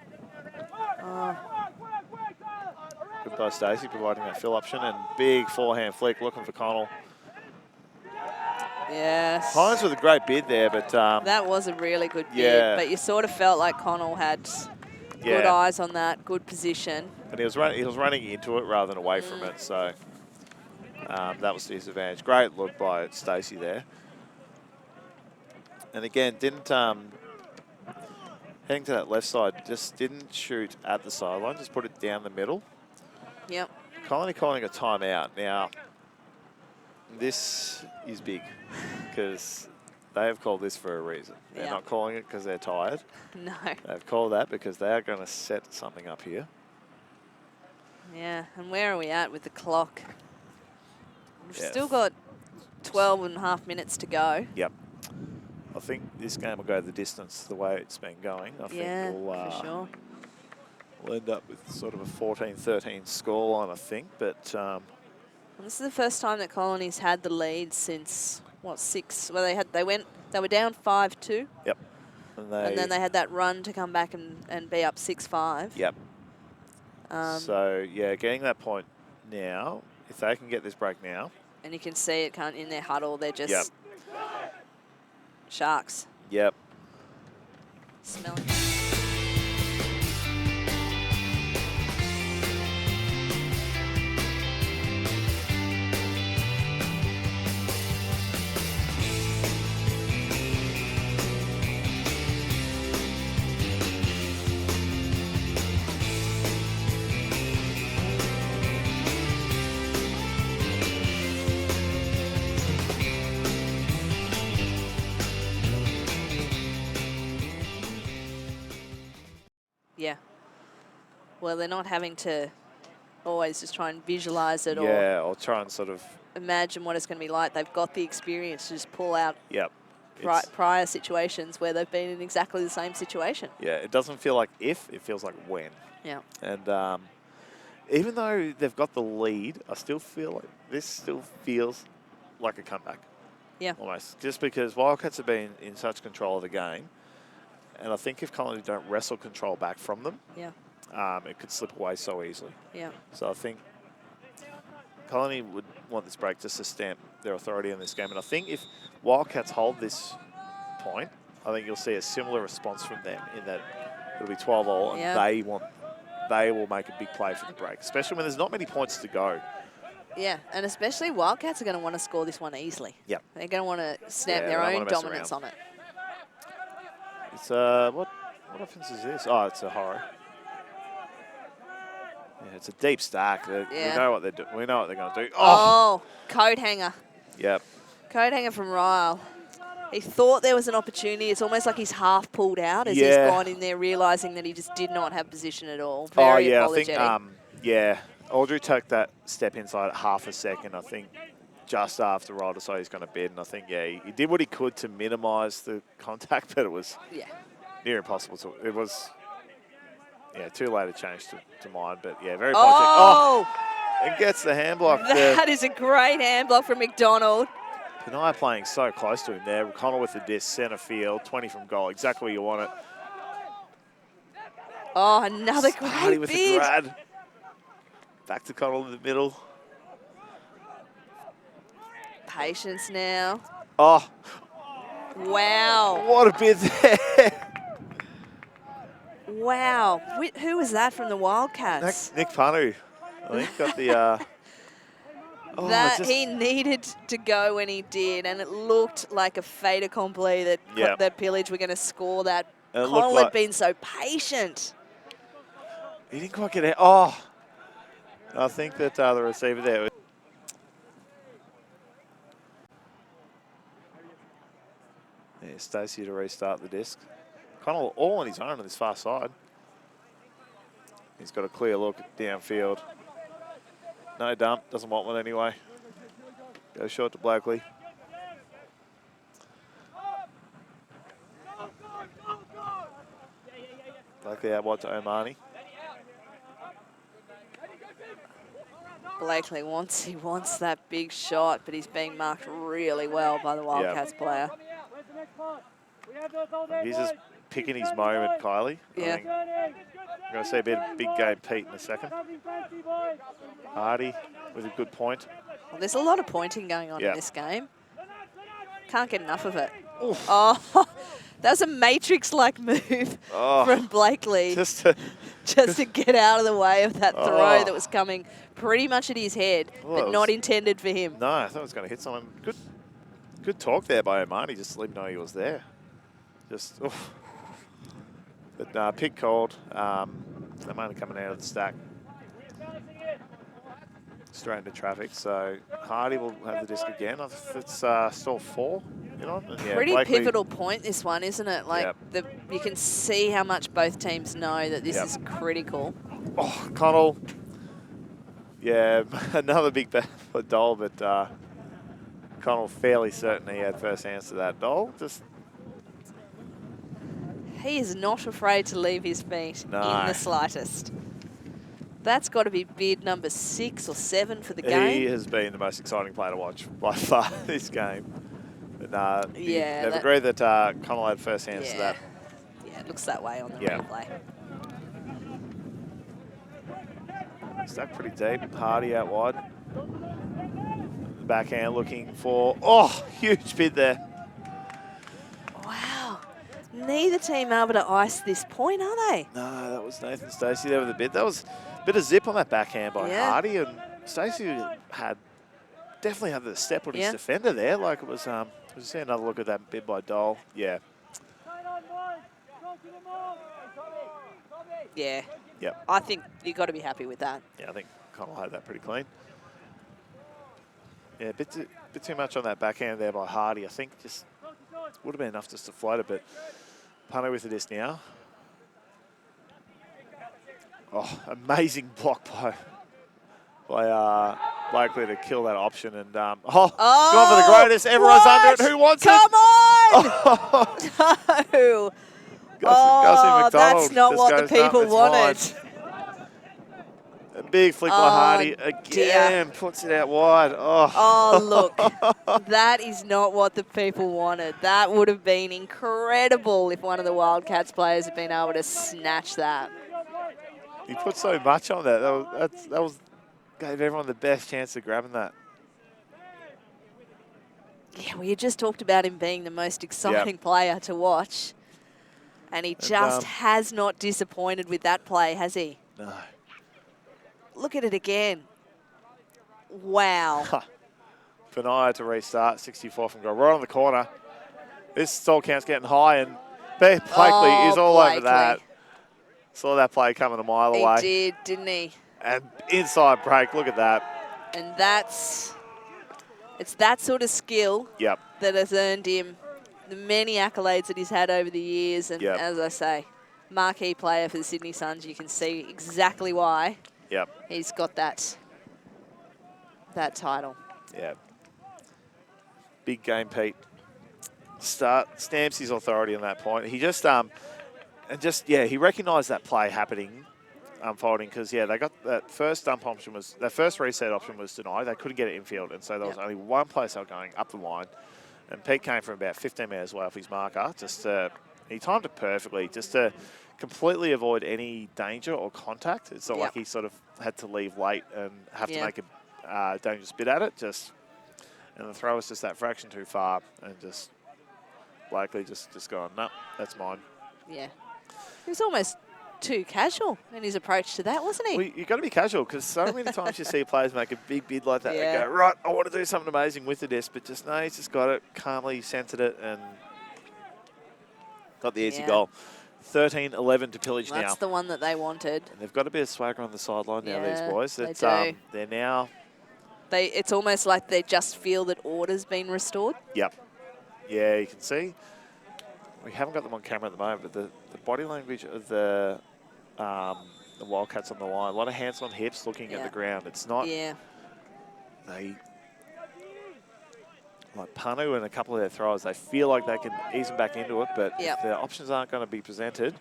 Good by Stacey, providing that fill option, and big forehand flick looking for Connell. Yes. Hines with a great bid there, but... that was a really good bid, but you sort of felt like Connell had good eyes on that, good position. And he was running into it rather than away from it, so... That was to his advantage. Great look by Stacey there. And again, didn't heading to that left side, just didn't shoot at the sideline, just put it down the middle. Yep. Colony calling a timeout. Now, this is big because they have called this for a reason. They're not calling it because they're tired. No. They've called that because they are going to set something up here. Yeah, and where are we at with the clock? We've still got 12 and a half minutes to go. Yep. I think this game will go the distance the way it's been going. I think for sure. We'll end up with sort of a 14-13 scoreline, I think. But this is the first time that Colony's had the lead since what, 6? Well, they were down 5-2. Yep. And then they had that run to come back and be up 6-5. Yep. So yeah, getting that point now, if they can get this break now. And you can see it in their huddle, they're just sharks. Yep. Smelling. Yeah. Well, they're not having to always just try and visualize it or try and sort of imagine what it's going to be like. They've got the experience to just pull out prior situations where they've been in exactly the same situation. Yeah, it doesn't feel like if, it feels like when. Yeah. And even though they've got the lead, I still feel like this still feels like a comeback. Yeah. Almost. Just because Wildcats have been in such control of the game. And I think if Colony don't wrestle control back from them, it could slip away so easily. Yeah. So I think Colony would want this break just to stamp their authority in this game. And I think if Wildcats hold this point, I think you'll see a similar response from them in that it'll be 12-all and they will make a big play for the break, especially when there's not many points to go. Yeah, and especially Wildcats are going to want to score this one easily. Yeah. They're going to want to stamp their own dominance on it. It's what offense is this? Oh, it's a horror. Yeah, it's a deep stack. We know what they're doing. We know what they're going to do. Oh, coat hanger. Yep. Coat hanger from Ryle. He thought there was an opportunity. It's almost like he's half pulled out as he's gone in there, realising that he just did not have position at all. Very apologetic. I think Audrey took that step inside at half a second. I think just after Ryle decided he's going to bid, and I think he did what he could to minimise the contact, but it was near impossible. So it was too late to change to mine, but very apologetic. And gets the hand block. That is a great hand block from McDonald. Panay playing so close to him there. Connell with the disc, centre field, 20 from goal, exactly where you want it. Oh, another great with bid. the grad. Back to Connell in the middle. Patience now. Oh. Wow. What a bid there. Wow. Who was that from the Wildcats? Nick Panu. I think got the... he needed to go when he did, and it looked like a fait accompli that Pillage were going to score that. Connell had been so patient. He didn't quite get it. Oh. I think that the receiver there... Yeah, Stacey to restart the disc. Connell all on his own on this far side. He's got a clear look downfield. No dump, doesn't want one anyway. Goes short to Blakely. Blakely out wide to Omani. Blakely he wants that big shot, but he's being marked really well by the Wildcats player. He's just picking his moment, Kylie. Yeah. I'm going to see a bit of big game Pete in a second. Hardy with a good point. Well, there's a lot of pointing going on in this game. Can't get enough of it. Oof. Oh, That was a Matrix-like move from Blakely Just to get out of the way of that throw that was coming pretty much at his head, but not intended for him. No, I thought it was going to hit someone. Good talk there by Omani, just to let him know he was there. Just, oof. But pick called. They're only coming out of the stack. Straight into traffic, so Hardy will have the disc again. It's still 4. You know, and yeah, Pretty Blakely, pivotal point, this one, isn't it? Like, you can see how much both teams know that this is critical. Oh, Connell. Yeah, another big bet for Dole, but Connell fairly certain he had first hands to that. Dole just... He is not afraid to leave his feet in the slightest. That's got to be bid number 6 or 7 for the game. He has been the most exciting player to watch by far this game. But they've agreed that Connell had first hands to that. Yeah, it looks that way on the replay. Stuck pretty deep. Hardy out wide. Backhand looking for... Oh, huge bid there. Wow. Neither team able to ice this point, are they? No, that was Nathan Stacey there with the bid. That was a bit of zip on that backhand by Hardy, and Stacey definitely had the step on his defender there. Like it was, we see another look at that bid by Dole. Yeah. Yeah. Yep. I think you've got to be happy with that. Yeah, I think Connell had that pretty clean. Yeah, a bit too much on that backhand there by Hardy. I think just would have been enough just to float it, but Punter with the disc now. Oh, amazing block by Blakely to kill that option, and gone for the greatest. Everyone's under it. Who wants Come it? On! No. McDonald that's not what the people wanted. A big flick by Hardy again, puts it out wide. Oh, look, that is not what the people wanted. That would have been incredible if one of the Wildcats players had been able to snatch that. He put so much on that. That was gave everyone the best chance of grabbing that. Yeah, we just talked about him being the most exciting player to watch. And he just has not disappointed with that play, has he? No. Look at it again. Wow. Benaya to restart, 64 from goal. Right on the corner. This stall count's getting high, and Blakely is all over that. Saw that play coming a mile away. He did, didn't he? And inside break, look at that. And it's that sort of skill that has earned him the many accolades that he's had over the years. And as I say, marquee player for the Sydney Suns. You can see exactly why he's got that title. Yeah. Big game, Pete. Stamps his authority on that point. He just he recognised that play happening, unfolding, because they got that first dump option that first reset option was denied. They couldn't get it infield, and so there was only one place they were going up the line. And Pete came from about 15 metres away off his marker. He timed it perfectly, just to completely avoid any danger or contact. It's not like he sort of had to leave late and have to make a dangerous bid at it. And the throw was just that fraction too far, and just Blakely just going, no, that's mine. Yeah, he was almost too casual in his approach to that, wasn't he? Well, you've got to be casual, because so many times you see players make a big bid like that and go, right, I want to do something amazing with the disc, but he's just got it, calmly centred it, and got the easy goal. 13-11 to Pillage now. That's the one that they wanted. And they've got a bit of swagger on the sideline now, these boys. They do. They're now... It's almost like they just feel that order's been restored. Yep. Yeah, you can see. We haven't got them on camera at the moment, but the body language of the Wildcats on the line, a lot of hands on hips looking at the ground. It's not... Yeah. Like Panu and a couple of their throwers, they feel like they can ease them back into it, but if their options aren't going to be presented...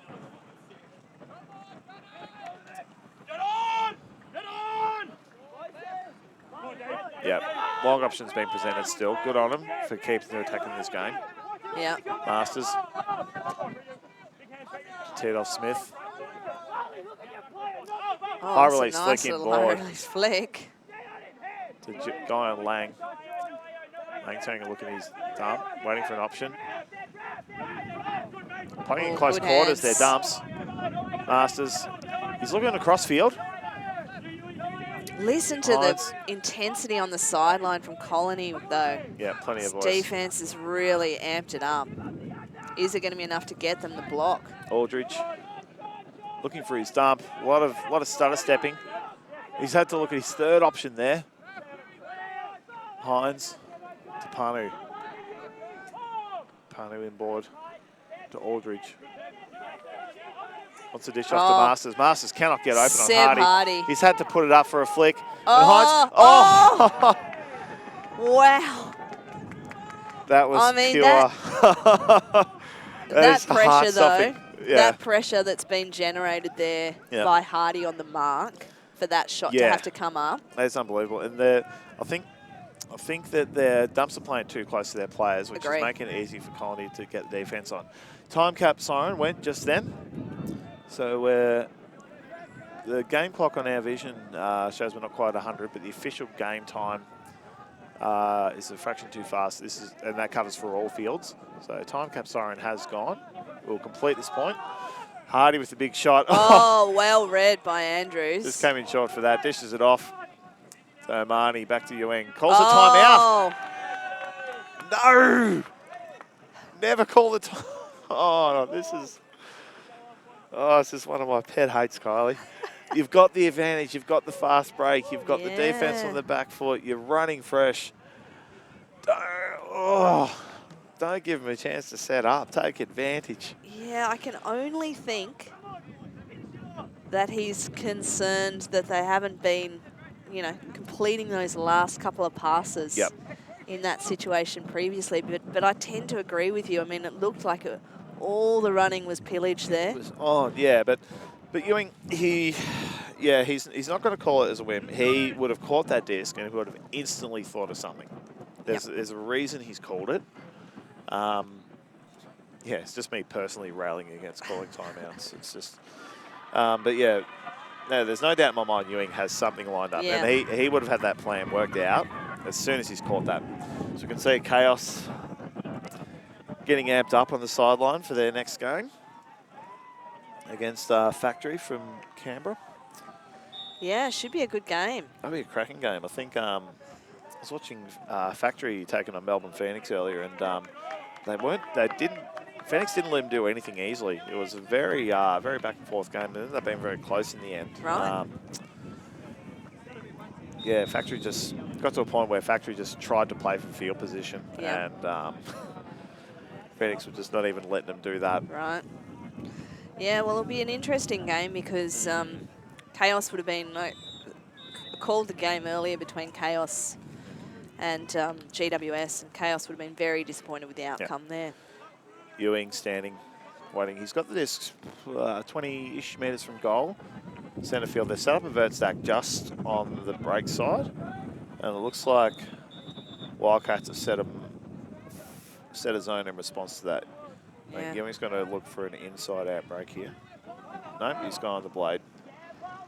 Yep, long options being presented still. Good on them for keeping the attack in this game. Yeah. Masters. Teed off Smith. High release flick in board. High release flick. To Guy on Lang. Lang taking a look at his thumb, waiting for an option. Playing in Oh, close good quarters hands. there, Dumps. Masters. He's looking across field. Listen to Hines. the intensity on the sideline from Colony, though. Yeah, plenty of This voice. defense has really amped it up. Is it going to be enough to get them the block? Aldridge looking for his dump. A lot of stutter stepping. He's had to look at his third option there. Hines to Panu. Panu inboard to Aldridge. Wants a dish off to Masters. Masters cannot get open Seb on Hardy. Hardy. He's had to put it up for a flick. Oh, and Hines, oh! Wow. That was I mean, pure. that pressure, though, Yeah. that pressure that's been generated there by Hardy on the mark for that shot to have to come up. That's unbelievable. And I think that their Dumps are playing too close to their players, which is making it easy for Colony to get the defense on. Time cap siren went just then. So the game clock on our vision shows we're not quite 100, but the official game time is a fraction too fast. And that covers for all fields. So time cap siren has gone. We'll complete this point. Hardy with the big shot. Oh, well read by Andrews. Just came in short for that. Dishes it off. So Marnie back to Ewing. Calls the timeout. No! Never call the time. Oh, no, this is one of my pet hates, Kylie. You've got the advantage. You've got the fast break. You've got the defense on the back foot. You're running fresh. Don't give him a chance to set up. Take advantage. Yeah, I can only think that he's concerned that they haven't been, you know, completing those last couple of passes in that situation previously. But I tend to agree with you. I mean, it looked like all the running was Pillage there. But Ewing, he's not going to call it as a whim. He would have caught that disc and he would have instantly thought of something. There's a reason he's called it. It's just me personally railing against calling timeouts. It's just, but yeah, no, there's no doubt in my mind Ewing has something lined up, and he would have had that plan worked out as soon as he's caught that. So you can see Chaos getting amped up on the sideline for their next game against Factory from Canberra. Yeah, it should be a good game. That'll be a cracking game. I think I was watching Factory taking on Melbourne Phoenix earlier, and Phoenix didn't let him do anything easily. It was a very back and forth game. It ended up being very close in the end. Right. Factory just got to a point where Factory just tried to play for field position, and Phoenix was just not even letting them do that. Right. Yeah, well, it'll be an interesting game because Chaos would have been called the game earlier between Chaos and GWS, and Chaos would have been very disappointed with the outcome there. Ewing standing, waiting. He's got the discs 20-ish metres from goal. Centre field. They set up a vert stack just on the break side, and it looks like Wildcats have set a zone in response to that. Yeah. Ewing's going to look for an inside-out break here. Nope, he's gone to blade.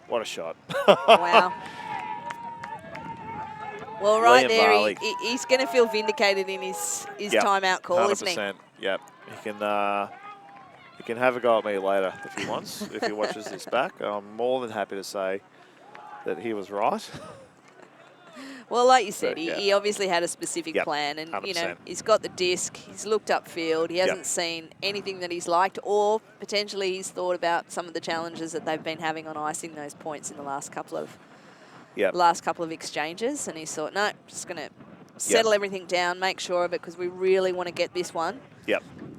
What a shot. Wow. Well, right William there, he's going to feel vindicated in his timeout call, 100%. isn't he? Yep. He can have a go at me later if he wants, if he watches this back. I'm more than happy to say that he was right. Well, like you said, he obviously had a specific plan, and 100%. you know, he's got the disc, he's looked upfield, he hasn't seen anything that he's liked, or potentially he's thought about some of the challenges that they've been having on icing those points in the last couple of exchanges, and he thought, no, just going to settle everything down, make sure of it, because we really want to get this one.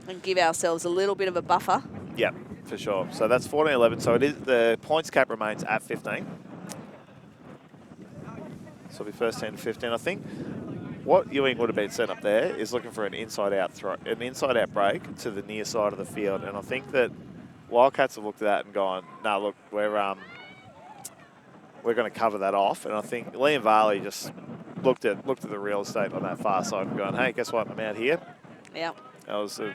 And give ourselves a little bit of a buffer. Yep, for sure. So that's 14-11. So it is the points cap remains at 15. So it'll be first 10 to 15. I think what Ewing would have been set up there is looking for an inside-out break to the near side of the field. And I think that Wildcats have looked at that and gone, no, look, we're going to cover that off. And I think Liam Varley just looked at the real estate on that far side and gone, hey, guess what? I'm out here. Yeah. That was a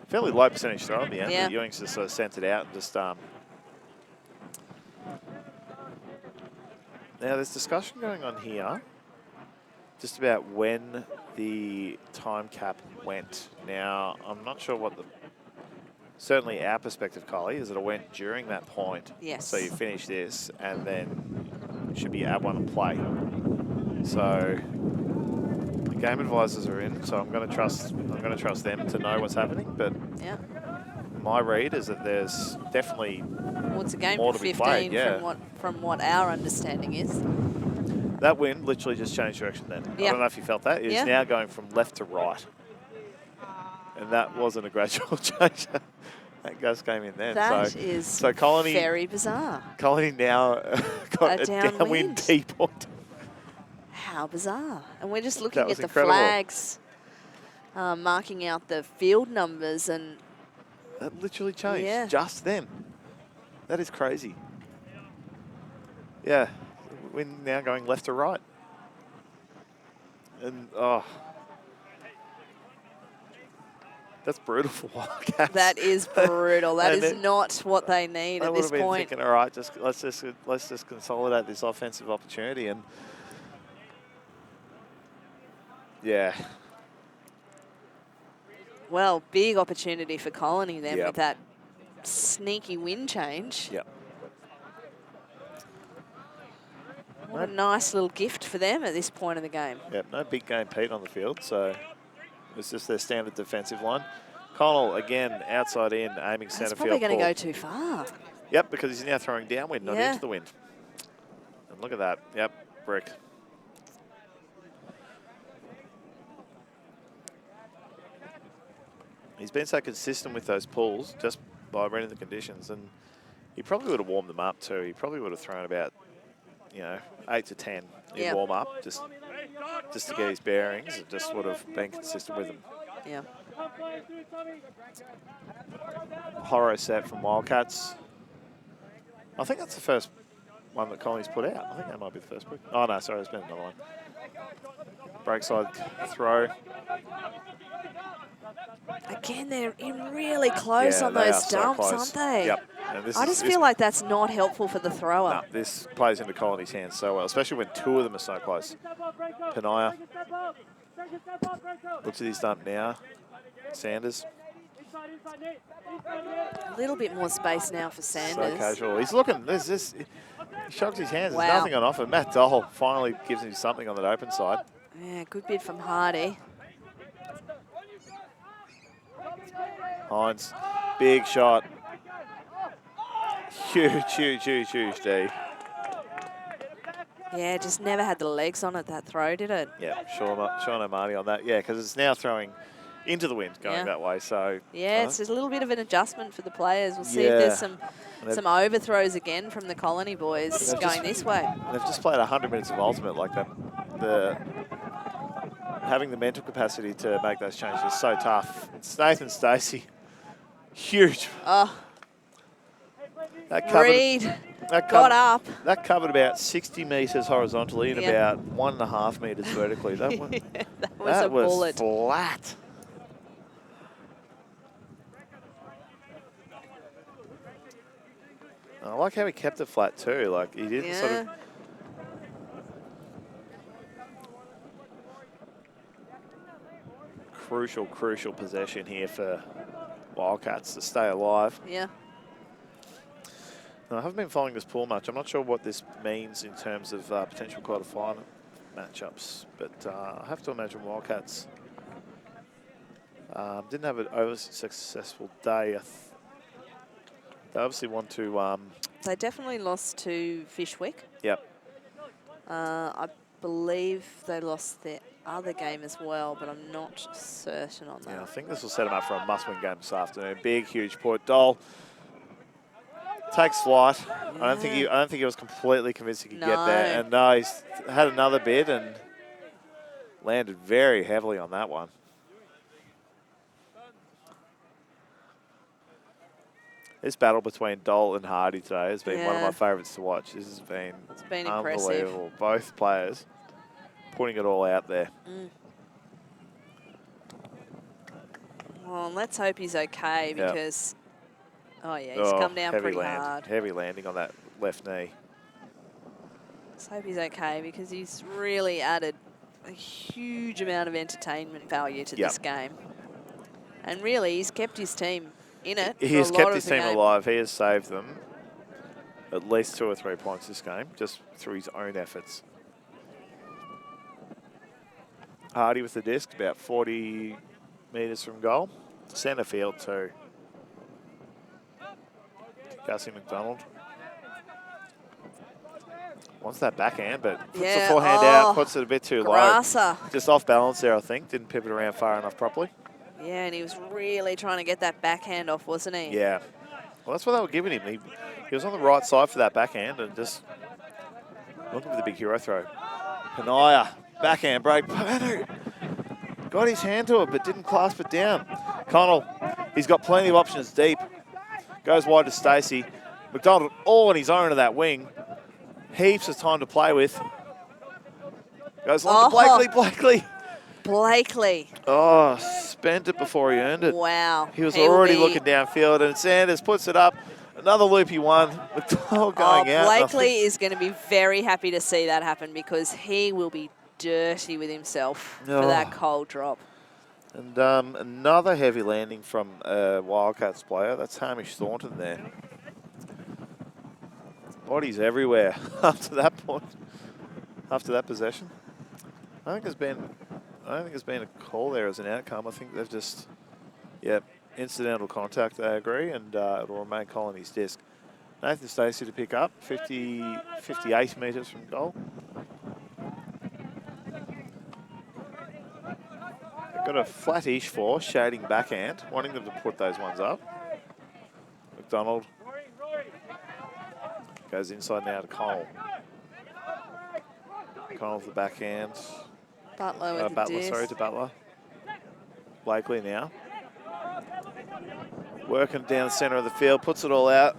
fairly low percentage throw at the end. But Ewing's just sort of sent it out and just. Now there's discussion going on here, just about when the time cap went. Now I'm not sure what the certainly our perspective, Kylie, is that it went during that point. Yes. So you finish this, and then it should be add one and play. So the game advisors are in, so I'm going to trust them to know what's happening. But Yeah. my read is that there's definitely Well, it's a game more for to be 15 played, yeah. from what our understanding is. that wind literally just changed direction then. I Yeah. don't know if you felt that. It's Yeah. now going from left to right. And that wasn't a gradual change. That gust came in then. That is so Colony, very bizarre. Colony now got A a downwind downwind. T point. How bizarre. And we're just looking was at the incredible. flags, marking out the field numbers, and That literally changed Yeah. just then. That is crazy. Yeah, we're now going left to right. And, oh. That's brutal for Wildcats. that is brutal. That And is then- not what they need I at would this have been point. thinking, all right, let's just consolidate this offensive opportunity, and yeah, Well, big opportunity for Colony then Yep. with that sneaky wind change. yep. What a nice little gift for them at this point of the game. Yep, no big game Pete on the field, so it's just their standard defensive line. Connell, again, outside in, aiming That's centre probably field. going to Paul. go too far. Yep, because he's now throwing downwind, not Yeah. into the wind. And look at that. Yep, brick. He's been so consistent with those pulls just by reading the conditions, and he probably would have warmed them up too. He probably would have thrown about, 8 to 10 in Yep. warm up, just to get his bearings. It just would have been consistent with him. Yeah. Horror set from Wildcats. I think that's the first one that Collins put out. I think that might be the first brick. Oh, no, sorry, there's been another one. Break side throw. Again, they're in really close Yeah, on they those are so stumps, close. aren't they? Yep. And this I is- just this- feel like that's not helpful for the thrower. No, this plays into Colony's hands so well, especially when two of them are so close. Panaya looks at his dump now. Sanders, A little bit more space now for Sanders. so casual. He's looking, there's this, he shrugs his hands, there's Wow. nothing on offer. Matt Dole finally gives him something on that open side. Yeah, good bid from Hardy. Hines, big shot. Huge, huge, huge, huge, D. Yeah, just never had the legs on it, that throw, did it? Yeah, Sean O'Mahony on that. Yeah, because it's now throwing into the wind going Yeah. that way. So Yeah, it's just a little bit of an adjustment for the players. We'll see Yeah. if there's some they've- some overthrows again from the Colony boys They've going just- this way. they've just played 100 minutes of ultimate like that. Having the mental capacity to make those changes is so tough. It's Nathan Stacey, huge. Oh, That covered, Reed that got covered, up. that covered about 60 metres horizontally and Yeah. about 1.5 metres vertically. That, one, That was that a was bullet. flat. I like how he kept it flat too. Like he didn't sort of. Yeah. Crucial possession here for Wildcats to stay alive. Yeah. Now, I haven't been following this pool much. I'm not sure what this means in terms of potential quarterfinal matchups, but I have to imagine Wildcats didn't have an overly successful day. They obviously want to. They definitely lost to Fishwick. Yep. I believe they lost their other game as well, but I'm not certain on that. Yeah, I think this will set them up for a must-win game this afternoon. Big, huge put. Dole takes flight. I don't think he was completely convinced he could get there. And no, he's had another bid and landed very heavily on that one. This battle between Dole and Hardy today has been one of Yeah. my favourites to watch. This has been, It's been impressive. unbelievable. Both players putting it all out there. Well, let's hope he's okay Yep. because, oh yeah, he's come down heavy pretty land, hard. Heavy landing on that left knee. Let's hope he's okay because he's really added a huge amount of entertainment value to Yep. this game. And really, he's kept his team in it. He for has a lot kept of his the team game. alive. He has saved them at least 2 or 3 points this game, just through his own efforts. Hardy with the disc, about 40 metres from goal. Centre field too. Gussie McDonald. Wants that backhand, but puts the forehand out, puts it a bit too Grasser. low. Just off balance there, I think. Didn't pivot around far enough properly. Yeah, and he was really trying to get that backhand off, wasn't he? Yeah. Well, that's what they were giving him. He was on the right side for that backhand and just looking for the big hero throw. Panaya, backhand break. Panu got his hand to it, but didn't clasp it down. Connell, he's got plenty of options deep. Goes wide to Stacey. McDonald all on his own to that wing. Heaps of time to play with. Goes long to Blakely. Blakely. Oh, spent it before he earned it. Wow. He was already looking downfield, and Sanders puts it up. Another loopy one. McDonald going out. Blakely is going to be very happy to see that happen because he will be dirty with himself for that cold drop. And another heavy landing from a Wildcats player. That's Hamish Thornton there. Bodies everywhere after that point, after that possession. I don't think there's been a call there as an outcome. I think they've just, incidental contact, they agree, and it'll remain Colony's disc. Nathan Stacey to pick up, 58 metres from goal. They've got a flat-ish force, shading backhand, wanting them to put those ones up. McDonald goes inside now to Connell. Connell with the backhand. Butler with Butler, sorry, to Butler. Blakely now. Working down the centre of the field, puts it all out,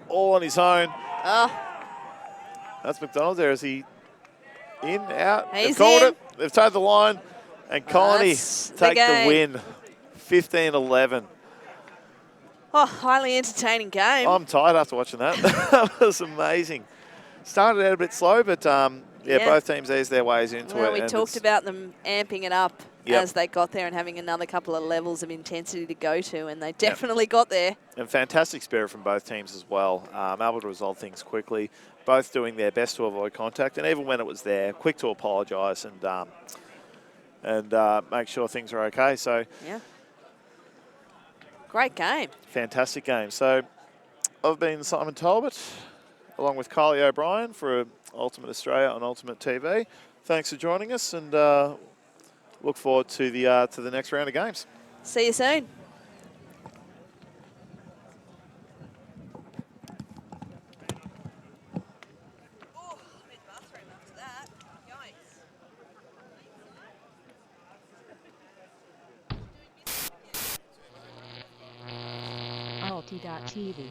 all on his own. That's McDonald there. Is he in, out? He's They've called in. it. They've towed the line. And Colony take the win. 15-11. Oh, highly entertaining game. I'm tired after watching that. That was amazing. Started out a bit slow, but both teams eased their ways into it. Well, we talked about them amping it up as they got there and having another couple of levels of intensity to go to, and they definitely got there. And fantastic spirit from both teams as well. Able to resolve things quickly, both doing their best to avoid contact, and even when it was there, quick to apologise and make sure things are okay. So, great game. Fantastic game. So, I've been Simon Talbot, along with Kylie O'Brien for Ultimate Australia on Ultimate TV. Thanks for joining us, and look forward to the next round of games. See you soon. Alti.tv